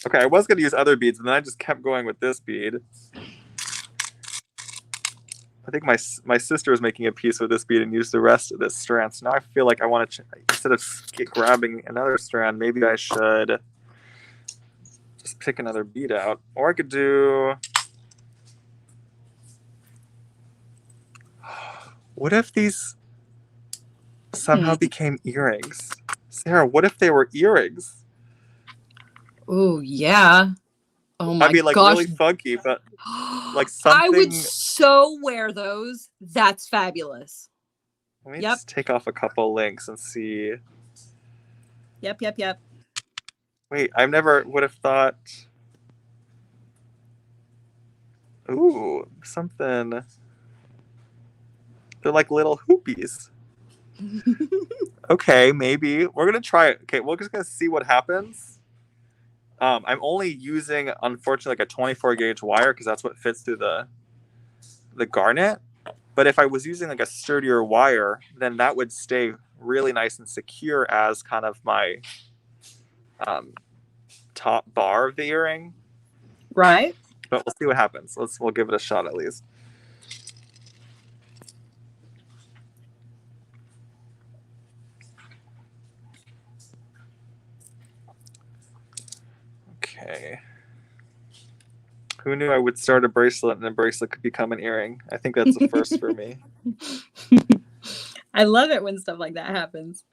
Okay, I was going to use other beads, and then I just kept going with this bead. I think my sister is making a piece with this bead and used the rest of this strand. So now I feel like I want to, instead of grabbing another strand, maybe I should just pick another bead out. Or I could do... What if these somehow became earrings? Sara, what if they were earrings? Oh, yeah. Oh my I mean, like, gosh. really funky, but like something... I would so wear those. That's fabulous. Let me just take off a couple links and see. Yep. Wait, I never would have thought... Ooh, something... They're like little hoopies. Okay, maybe. We're going to try it. Okay, we're just going to see what happens. I'm only using, unfortunately, like a 24 gauge wire because that's what fits through the garnet. But if I was using like a sturdier wire, then that would stay really nice and secure as kind of my top bar of the earring. Right. But we'll see what happens. We'll give it a shot at least. Okay. Who knew I would start a bracelet and a bracelet could become an earring? I think that's a first for me. I love it when stuff like that happens.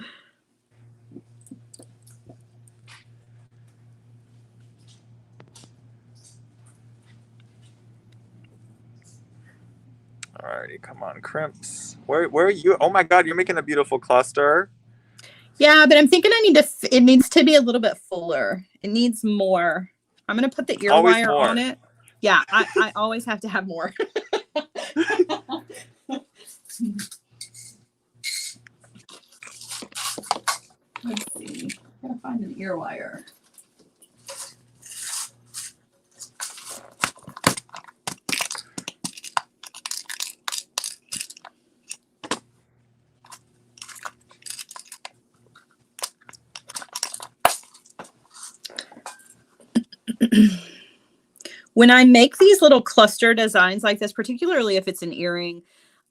Alrighty, come on, crimps. Where are you? Oh my God, you're making a beautiful cluster. Yeah, but I'm thinking it needs to be a little bit fuller. It needs more. I'm going to put the ear wire on it. Yeah, I always have to have more. Let's see. I'm going to find an ear wire. When I make these little cluster designs like this, particularly if it's an earring,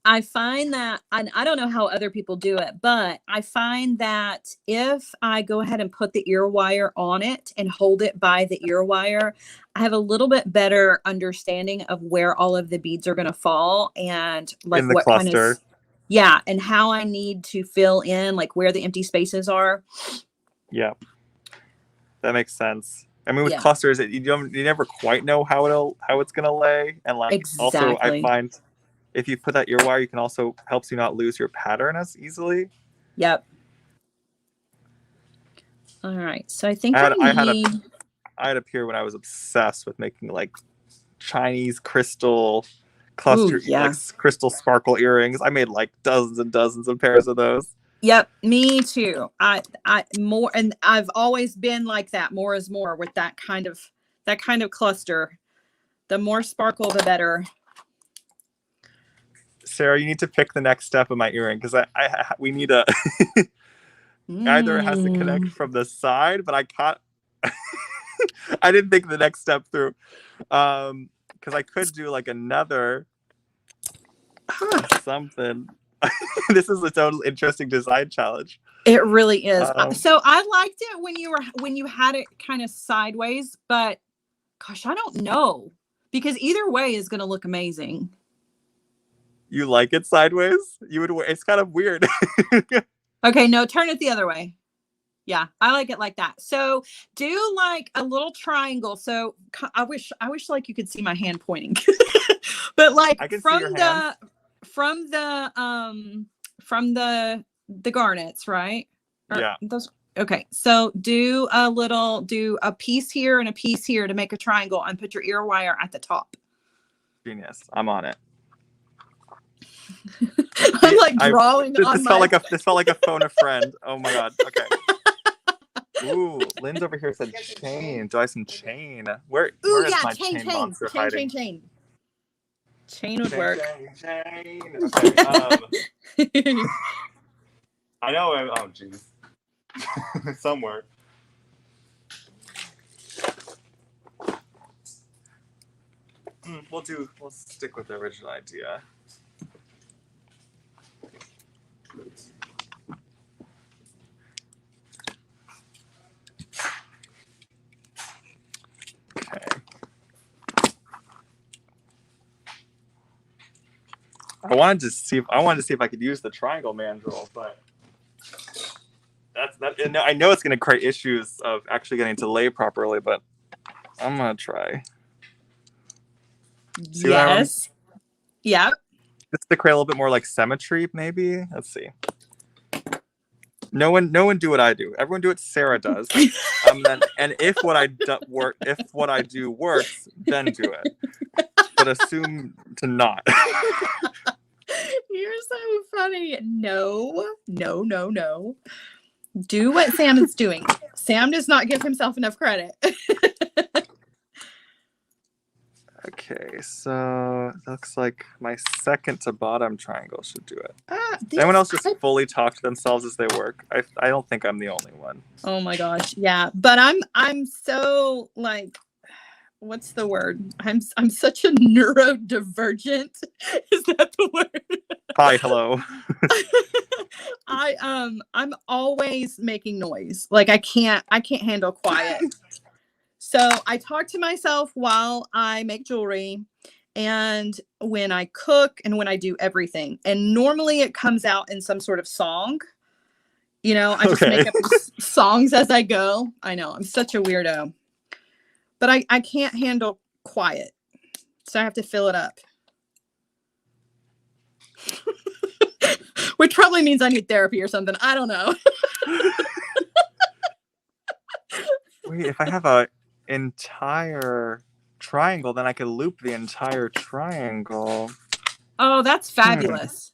I find that, I don't know how other people do it, but I find that if I go ahead and put the ear wire on it and hold it by the ear wire, I have a little bit better understanding of where all of the beads are going to fall and like in the what cluster. kind of, yeah, and how I need to fill in like where the empty spaces are. Yeah, that makes sense. I mean, with clusters, you never quite know how it's gonna lay, and like also I find if you put that ear wire, you can also helps you not lose your pattern as easily. Yep. All right, so I think I had a period when I was obsessed with making like Chinese crystal cluster, like crystal sparkle earrings. I made like dozens and dozens of pairs of those. Yep, me too. I more, and I've always been like that. More is more with that kind of cluster. The more sparkle, the better. Sara, you need to pick the next step of my earring because we need a either it has to connect from the side, but I can't. I didn't think the next step through because I could do like another something. This is its own interesting design challenge. It really is. So I liked it when you had it kind of sideways, but gosh, I don't know, because either way is going to look amazing. You like it sideways? You would. It's kind of weird. Okay, no, turn it the other way. Yeah, I like it like that. So do like a little triangle. So I wish like you could see my hand pointing. But like I can see your hand. from the garnets, right? Yeah. Those okay. So do a piece here and a piece here to make a triangle and put your ear wire at the top. Genius. I'm on it. I'm like drawing this felt like a phone a friend. Oh my god. Okay. Ooh, Lynn's over here said chain. Do I have some chain? Where is my chain monster hiding? Chain would work. Chain. Okay. I know. Oh, jeez. Somewhere. We'll stick with the original idea. Okay. I wanted to see if I could use the triangle mandrel, but I know it's going to create issues of actually getting to lay properly, but I'm going to try. See yes. Yep. Just to create a little bit more like symmetry, maybe. Let's see. No one do what I do. Everyone do what Sara does. And if what I do works, then do it. But assume to not. You're so funny. No. Do what Sam is doing. Sam does not give himself enough credit. Okay, so it looks like my second to bottom triangle should do it. Anyone else just fully talk to themselves as they work? I don't think I'm the only one. Oh my gosh, yeah. But I'm so like, what's the word? I'm such a neurodivergent. Is that the word? Hi, hello. I'm always making noise. Like I can't handle quiet. So I talk to myself while I make jewelry and when I cook and when I do everything. And normally it comes out in some sort of song. You know, I just make up songs as I go. I know, I'm such a weirdo. But I can't handle quiet. So I have to fill it up. Which probably means I need therapy or something. I don't know. Wait, if I have a entire triangle, then I could loop the entire triangle. Oh, that's fabulous.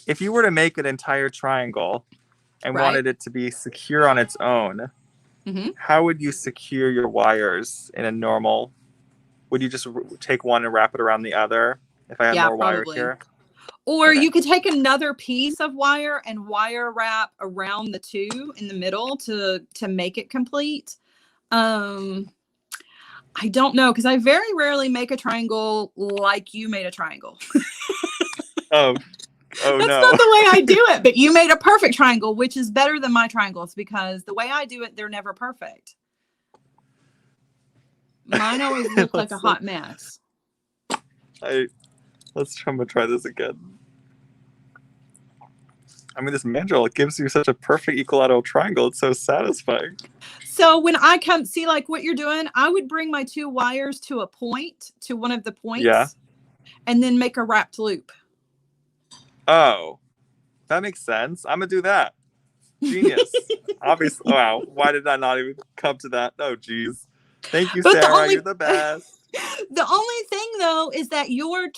If you were to make an entire triangle and wanted it to be secure on its own, how would you secure your wires in a normal? Would you just take one and wrap it around the other if I had more wire here? Or you could take another piece of wire and wire wrap around the two in the middle to make it complete. I don't know, because I very rarely make a triangle like you made a triangle. Oh That's not the way I do it, but you made a perfect triangle, which is better than my triangles because the way I do it, they're never perfect. Mine always look like a hot mess. Let's try this again. I mean, this mandrel gives you such a perfect equilateral triangle. It's so satisfying. So when I come see like what you're doing, I would bring my two wires to a point, to one of the points, and then make a wrapped loop. Oh, that makes sense. I'm going to do that. Genius. Obviously. Wow. Why did I not even come to that? Oh, geez. Thank you, Sara. You're the best. The only thing though is that you're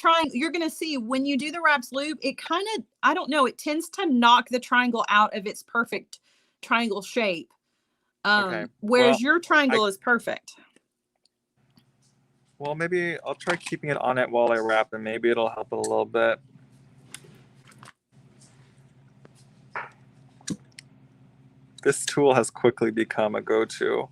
going to see when you do the wraps loop, it kind of, I don't know, it tends to knock the triangle out of its perfect triangle shape. Whereas your triangle is perfect. Well, maybe I'll try keeping it on it while I wrap, and maybe it'll help it a little bit. This tool has quickly become a go-to.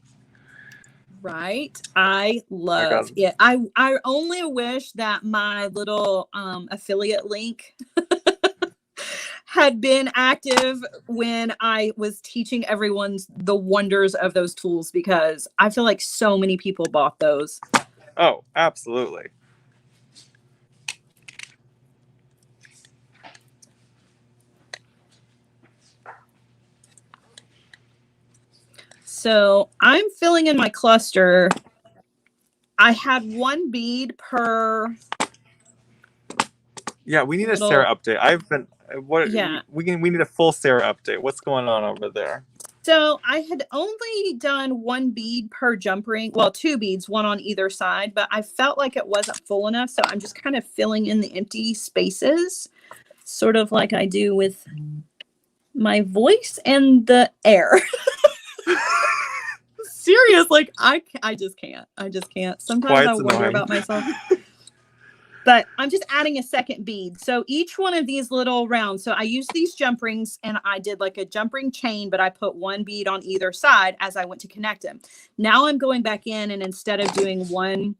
Right. I love it. I only wish that my little affiliate link had been active when I was teaching everyone the wonders of those tools, because I feel like so many people bought those. Oh, absolutely. So I'm filling in my cluster. I had one bead per. Yeah, we need a little- Sara update. I've been Yeah. we need a full Sara update. What's going on over there? So I had only done one bead per jump ring. Well, two beads, one on either side, but I felt like it wasn't full enough. So I'm just kind of filling in the empty spaces, sort of like I do with my voice and the air. Serious, like I just can't. Sometimes I wonder annoying. about myself. But I'm just adding a second bead. So each one of these little rounds. So I used these jump rings and I did like a jump ring chain, but I put one bead on either side as I went to connect them. Now I'm going back in, and instead of doing one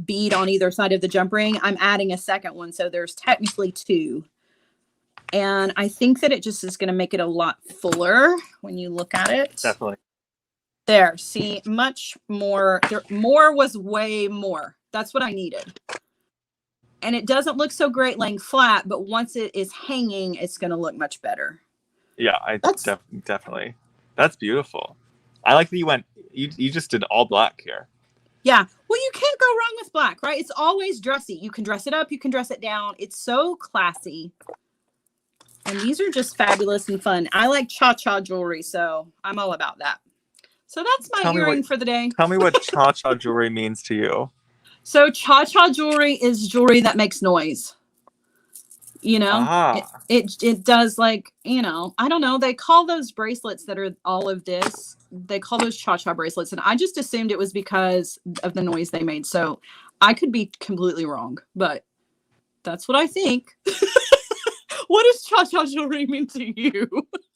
bead on either side of the jump ring, I'm adding a second one. So there's technically two. And I think that it just is going to make it a lot fuller when you look at it. Definitely. There, see, much more. More was way more. That's what I needed. And it doesn't look so great laying flat, but once it is hanging, it's going to look much better. Yeah, definitely. That's beautiful. I like that you just did all black here. Yeah. Well, you can't go wrong with black, right? It's always dressy. You can dress it up. You can dress it down. It's so classy. And these are just fabulous and fun. I like cha-cha jewelry, so I'm all about that. So that's my earring for the day. Tell me what cha-cha jewelry means to you. So cha-cha jewelry is jewelry that makes noise. You know, it does, like, you know, I don't know. They call those bracelets that are all of this, they call those cha-cha bracelets. And I just assumed it was because of the noise they made. So I could be completely wrong, but that's what I think. What does cha-cha jewelry mean to you?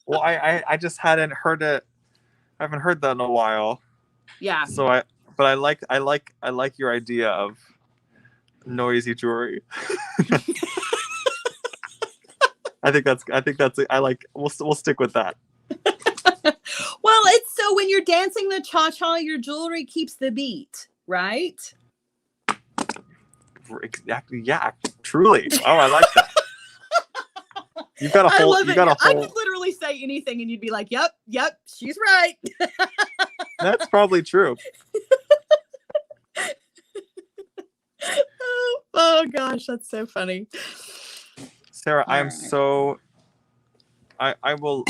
Well, I just hadn't heard it. I haven't heard that in a while. Yeah. So I like your idea of noisy jewelry. We'll stick with that. Well, it's so when you're dancing the cha-cha, your jewelry keeps the beat, right? Exactly. Yeah, truly. Oh, I like that. You've got a whole. I could literally say anything, and you'd be like, "Yep, she's right." That's probably true. Oh gosh, that's so funny. Sara, I am so. I will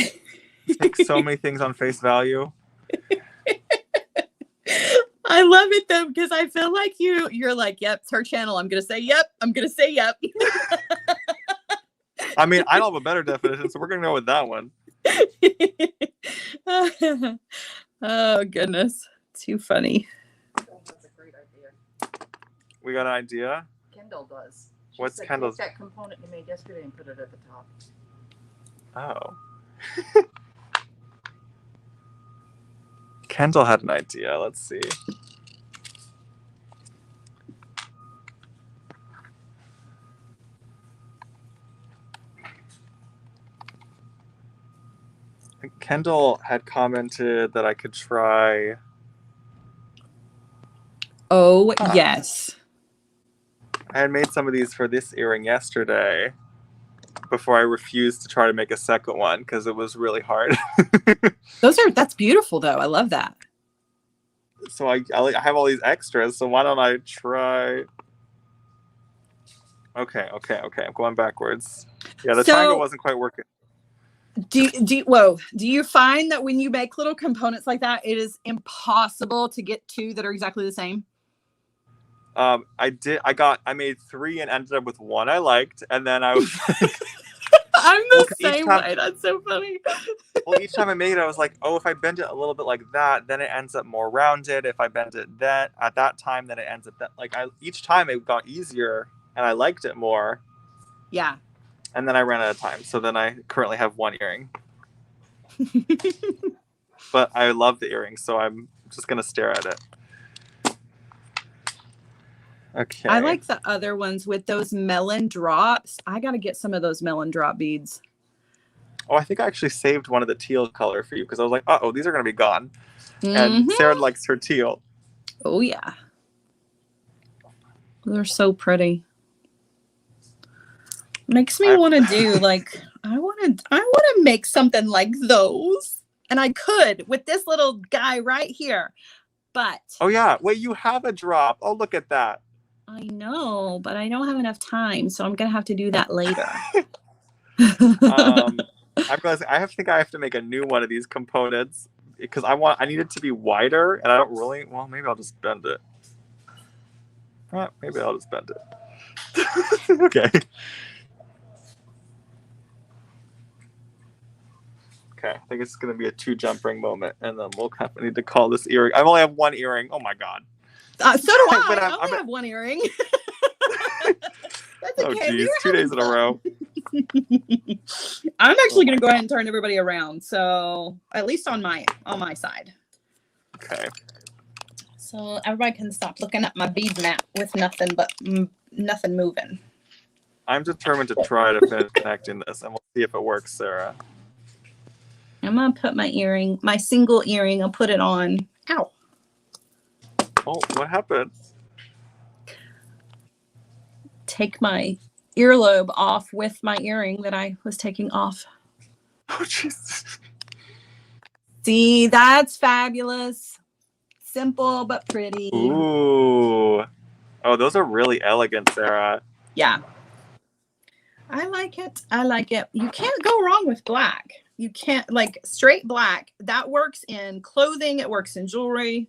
take so many things on face value. I love it though, because I feel like you're like, "Yep, it's her channel. I'm gonna say yep. I'm gonna say yep." I mean, I don't have a better definition, so we're going to go with that one. Oh, goodness. Too funny. That's a great idea. We got an idea? Kendall does. What's Kendall's? Take that component you made yesterday and put it at the top. Oh. Kendall had an idea. Let's see. Kendall had commented that I could try. Oh, yes. I had made some of these for this earring yesterday before I refused to try to make a second one because it was really hard. That's beautiful though. I love that. So I have all these extras. So why don't I try? Okay. I'm going backwards. Yeah, the triangle wasn't quite working. Do you find that when you make little components like that, it is impossible to get two that are exactly the same? I made 3 and ended up with 1 I liked, and then I was like, I'm the same way. That's so funny. Well, each time I made it, I was like, oh, if I bend it a little bit like that, then it ends up more rounded. If I bend it at that time, then it ends up each time it got easier and I liked it more. Yeah. And then I ran out of time. So then I currently have 1 earring. But I love the earring, so I'm just going to stare at it. Okay. I like the other ones with those melon drops. I got to get some of those melon drop beads. Oh, I think I actually saved one of the teal color for you because I was like, uh-oh, these are going to be gone. And Sara likes her teal. Oh, yeah. They're so pretty. Makes me want to do I want to make something like those. And I could with this little guy right here. But Oh yeah, wait, you have a drop. Oh, look at that. I know, but I don't have enough time, so I'm gonna have to do that later. I think I have to make a new one of these components because I need it to be wider, and I don't really. Well, maybe I'll just bend it. Maybe I'll just bend it. Okay. Okay, I think it's going to be a 2 jump ring moment, and then we'll need to call this earring. I only have 1 earring. Oh my god. So do I. But I only have 1 earring. That's oh okay. geez, 2 days in a row. I'm actually going to go ahead and turn everybody around. So at least on my side. Okay. So everybody can stop looking at my bead map with nothing moving. I'm determined to try to finish connecting this, and we'll see if it works, Sarah. I'm going to put my single earring, I'll put it on. Ow. Oh, what happened? Take my earlobe off with my earring that I was taking off. Oh, Jesus. See, that's fabulous. Simple but pretty. Ooh. Oh, those are really elegant, Sarah. Yeah. I like it. I like it. You can't go wrong with black. You can't, like, straight black. That works in clothing. It works in jewelry.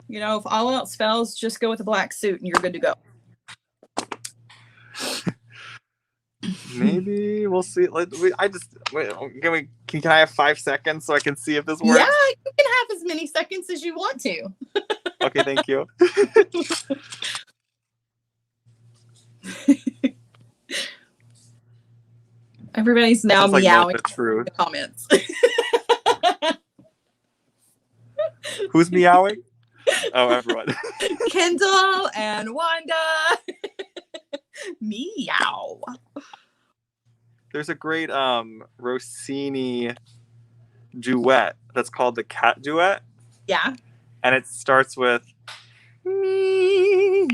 You know, if all else fails, just go with a black suit and you're good to go. Maybe we'll see. Can I have 5 seconds so I can see if this works? Yeah, you can have as many seconds as you want to. Okay, thank you. Everybody's now like meowing in the comments. Who's meowing? Oh, everyone. Kendall and Wanda. Meow. There's a great Rossini duet that's called the Cat Duet. Yeah. And it starts with meow,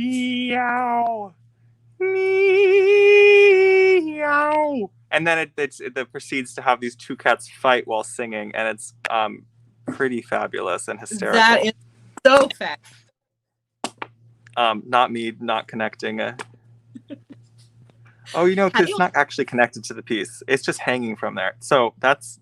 meow. And then it proceeds to have these 2 cats fight while singing, and it's pretty fabulous and hysterical. That is so fast. Not me not connecting. Oh, it's not actually connected to the piece. It's just hanging from there. So that's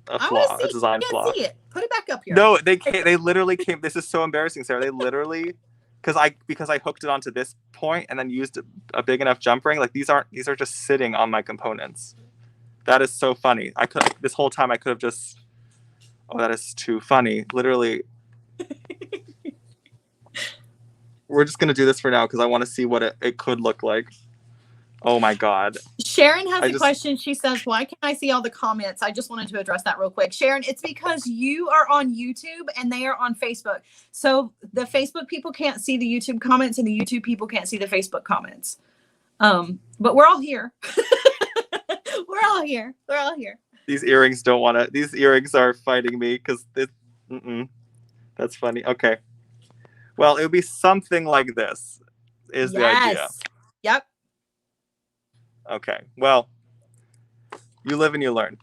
a flaw, a design flaw. See it. Put it back up here. No, they literally came. This is so embarrassing, Sarah. They literally, because I hooked it onto this point and then used a big enough jump ring. Like these are just sitting on my components. That is so funny. This whole time I could have just. Oh, that is too funny. Literally. We're just gonna do this for now because I want to see what it could look like. Oh my God. Sharon has a question. She says, why can't I see all the comments? I just wanted to address that real quick. Sharon, it's because you are on YouTube and they are on Facebook. So the Facebook people can't see the YouTube comments and the YouTube people can't see the Facebook comments. But we're all here. We're all here. We're all here. These earrings these earrings are fighting me because that's funny. Okay. Well, it would be something like this is the idea. Yep. Okay. Well, you live and you learn.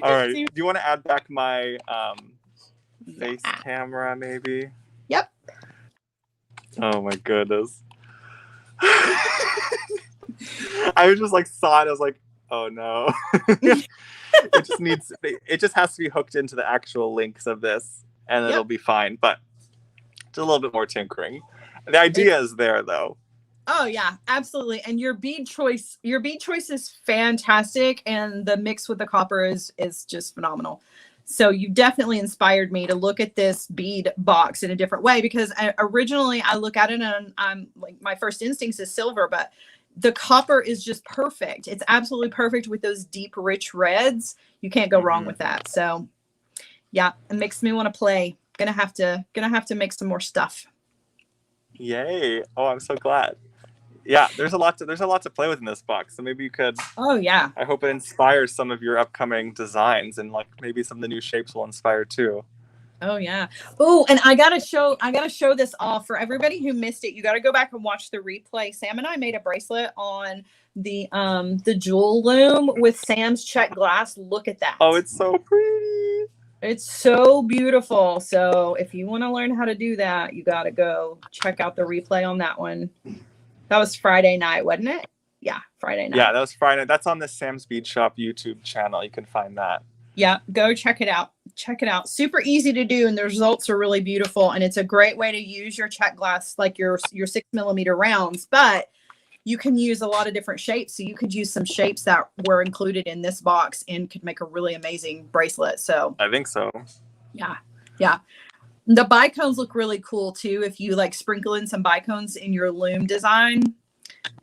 All right. Do you want to add back my face camera, maybe? Yep. Oh my goodness. I was just saw it. I was like, oh no. It just has to be hooked into the actual links of this, and it'll be fine. But it's a little bit more tinkering. The idea is there, though. Oh yeah, absolutely. And your bead choice is fantastic, and the mix with the copper is just phenomenal. So you definitely inspired me to look at this bead box in a different way, because originally I look at it and I'm like, my first instinct is silver, but the copper is just perfect. It's absolutely perfect with those deep, rich reds. You can't go wrong with that. So yeah, it makes me want to play. Gonna have to make some more stuff. Yay. Oh, I'm so glad. Yeah, there's a lot to play with in this box. So maybe you could. Oh yeah. I hope it inspires some of your upcoming designs, and maybe some of the new shapes will inspire too. Oh yeah. Oh, and I gotta show this off for everybody who missed it. You gotta go back and watch the replay. Sam and I made a bracelet on the jewel loom with Sam's check glass. Look at that. Oh, it's so pretty. It's so beautiful. So if you want to learn how to do that, you got to go check out the replay on that one. That was Friday night, wasn't it? Yeah, Friday night. Yeah, that was Friday. That's on the Sam's Bead Shop YouTube channel. You can find that. Yeah, go check it out. Check it out. Super easy to do, and the results are really beautiful. And it's a great way to use your check glass, like your 6mm rounds, but you can use a lot of different shapes. So you could use some shapes that were included in this box and could make a really amazing bracelet. So I think so. yeah. The bicones look really cool too. If you like sprinkle in some bicones in your loom design,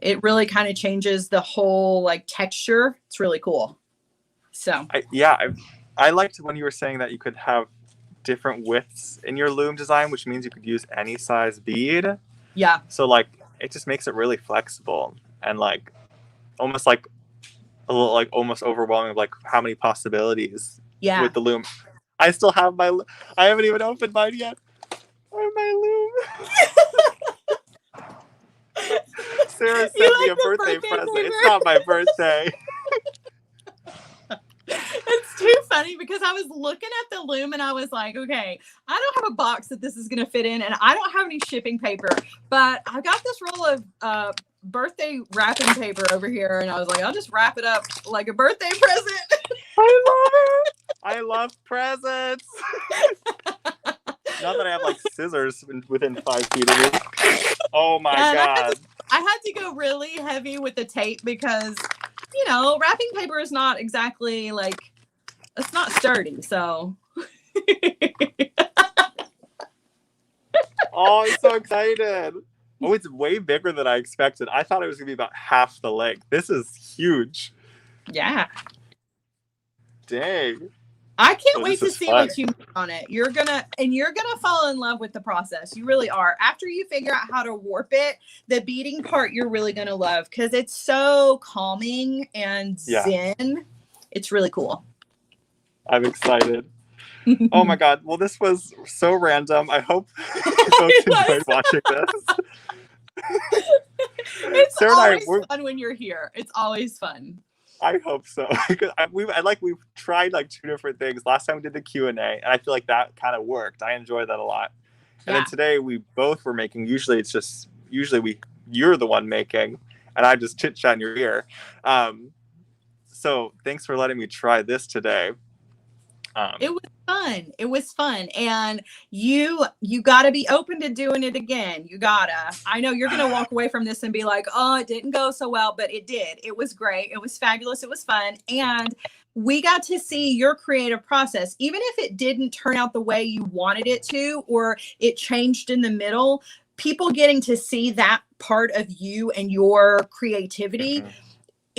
it really kind of changes the whole like texture. It's really cool. So I liked when you were saying that you could have different widths in your loom design, which means you could use any size bead. Yeah. So like it just makes it really flexible and like almost like a little like almost overwhelming of like how many possibilities with the loom. I still have I haven't even opened mine yet. Oh, my loom. Sarah sent me a birthday present. It's not my birthday. It's too funny because I was looking at the loom and I was like, okay, I don't have a box that this is going to fit in and I don't have any shipping paper, but I got this roll of birthday wrapping paper over here and I was like, I'll just wrap it up like a birthday present. I love it. I love presents. Not that I have like scissors within 5 feet of me. Oh my God. I had to go really heavy with the tape because, you know, wrapping paper is not exactly like, it's not sturdy. So. Oh, I'm so excited. Oh, it's way bigger than I expected. I thought it was going to be about half the length. This is huge. Yeah. Dang. I can't wait to see what you make on it. You're gonna fall in love with the process. You really are. After you figure out how to warp it, the beading part you're really gonna love because it's so calming and zen. It's really cool. I'm excited. Oh my God. Well, this was so random. I hope folks enjoyed watching this. It's always fun when you're here. It's always fun. I hope so. We've tried like 2 different things. Last time we did the Q&A, and I feel like that kind of worked. I enjoyed that a lot. And then today we both were making. Usually you're the one making, and I just chit chat in your ear. So thanks for letting me try this today. It was fun. It was fun. And you got to be open to doing it again. You gotta. I know you're going to walk away from this and be like, oh, it didn't go so well, but it did. It was great. It was fabulous. It was fun. And we got to see your creative process. Even if it didn't turn out the way you wanted it to, or it changed in the middle, people getting to see that part of you and your creativity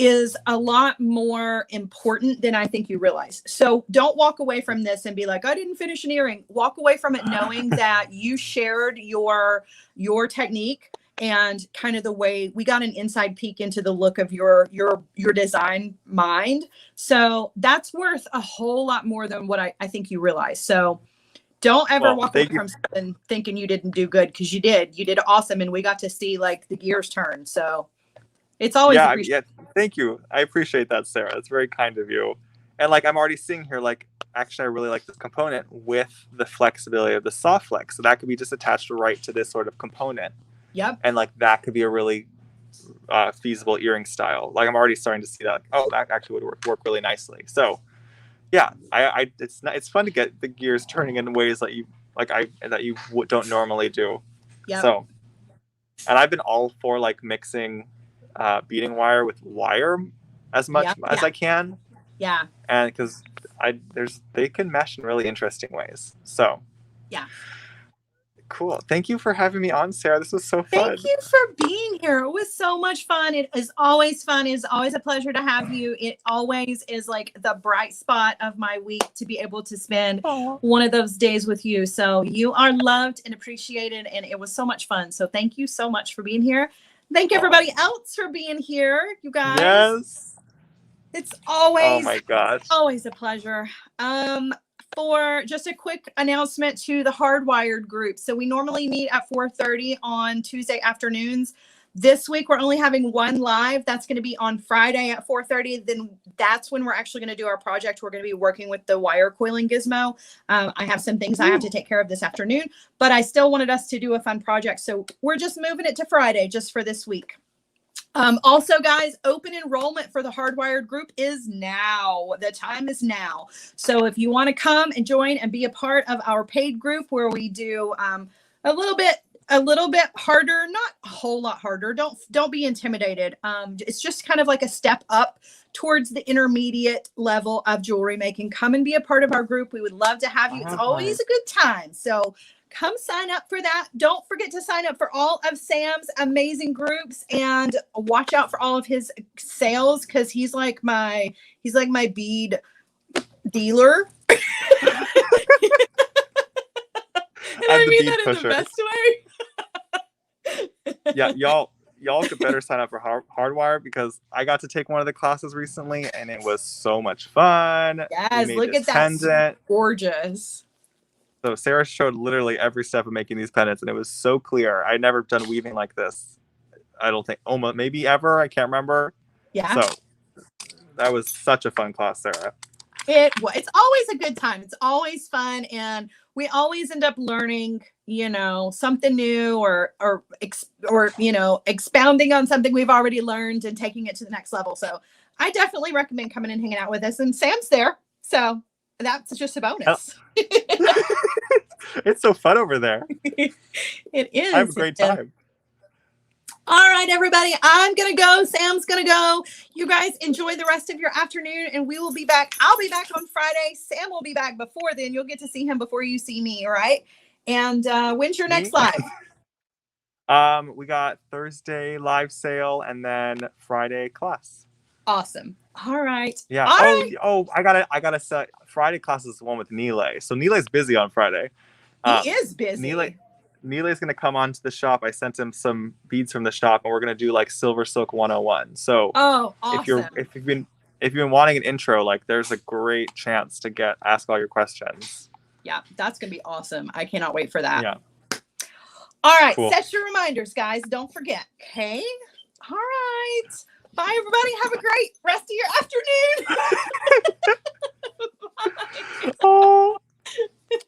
is a lot more important than I think you realize. So don't walk away from this and be like, I didn't finish an earring. Walk away from it knowing that you shared your technique and kind of the way we got an inside peek into the look of your design mind. So that's worth a whole lot more than what I think you realize. So don't ever walk away from something thinking you didn't do good, because you did. You did awesome, and we got to see like the gears turn. So it's always appreciated. Yeah, thank you. I appreciate that, Sarah. It's very kind of you. And like I'm already seeing here, like actually I really like this component with the flexibility of the soft flex. So that could be just attached right to this sort of component. Yep. And like that could be a really feasible earring style. Like I'm already starting to see that. Like, oh, that actually would work really nicely. So yeah, it's fun to get the gears turning in ways that you don't normally do. Yeah. So, and I've been all for like mixing beading wire with wire as much as I can. Yeah. And because they can mesh in really interesting ways. So yeah. Cool. Thank you for having me on, Sarah. This was so fun. Thank you for being here. It was so much fun. It is always fun. It's always a pleasure to have you. It always is like the bright spot of my week to be able to spend one of those days with you. So you are loved and appreciated, and it was so much fun. So thank you so much for being here. Thank everybody else for being here, you guys. Yes. It's always, oh my gosh, always a pleasure. For just a quick announcement to the Hardwired group. So we normally meet at 4:30 on Tuesday afternoons. This week we're only having one live. That's going to be on Friday at 4:30. Then that's when we're actually going to do our project. We're going to be working with the wire coiling gizmo. I have some things I have to take care of this afternoon, but I still wanted us to do a fun project. So we're just moving it to Friday just for this week. Also, guys, open enrollment for the Hardwired group is now. The time is now. So if you want to come and join and be a part of our paid group where we do a little bit harder, not a whole lot harder. Don't be intimidated. It's just kind of like a step up towards the intermediate level of jewelry making. Come and be a part of our group. We would love to have you. It's always a good time. So come sign up for that. Don't forget to sign up for all of Sam's amazing groups and watch out for all of his sales because he's like my bead dealer. And I mean that in the best way. Yeah, y'all could better sign up for Hardwire because I got to take one of the classes recently and it was so much fun. Yes, look at that. Pendant. Gorgeous. So Sarah showed literally every step of making these pendants, and it was so clear. I'd never done weaving like this. I don't think, almost maybe ever. I can't remember. Yeah. So that was such a fun class, Sarah. It's always a good time. It's always fun, and we always end up learning, something new, or expounding on something we've already learned and taking it to the next level. So I definitely recommend coming and hanging out with us. And Sam's there, so that's just a bonus. It's so fun over there. It is. I have a great time. All right, everybody. I'm going to go. Sam's going to go. You guys enjoy the rest of your afternoon, and we will be back. I'll be back on Friday. Sam will be back before then. You'll get to see him before you see me, all right? And when's your next live? We got Thursday live sale and then Friday class. Awesome. All right. Yeah. All right. I gotta set Friday class is the one with Nile. So Nile's busy on Friday. He is busy. Nile's gonna come on to the shop. I sent him some beads from the shop, and we're gonna do like Silver Silk 101. So awesome. if you've been wanting an intro, like there's a great chance to ask all your questions. Yeah, that's gonna be awesome. I cannot wait for that. Yeah. All right. Cool. Set your reminders, guys. Don't forget. Okay. All right. Bye, everybody. Have a great rest of your afternoon. Bye. Oh.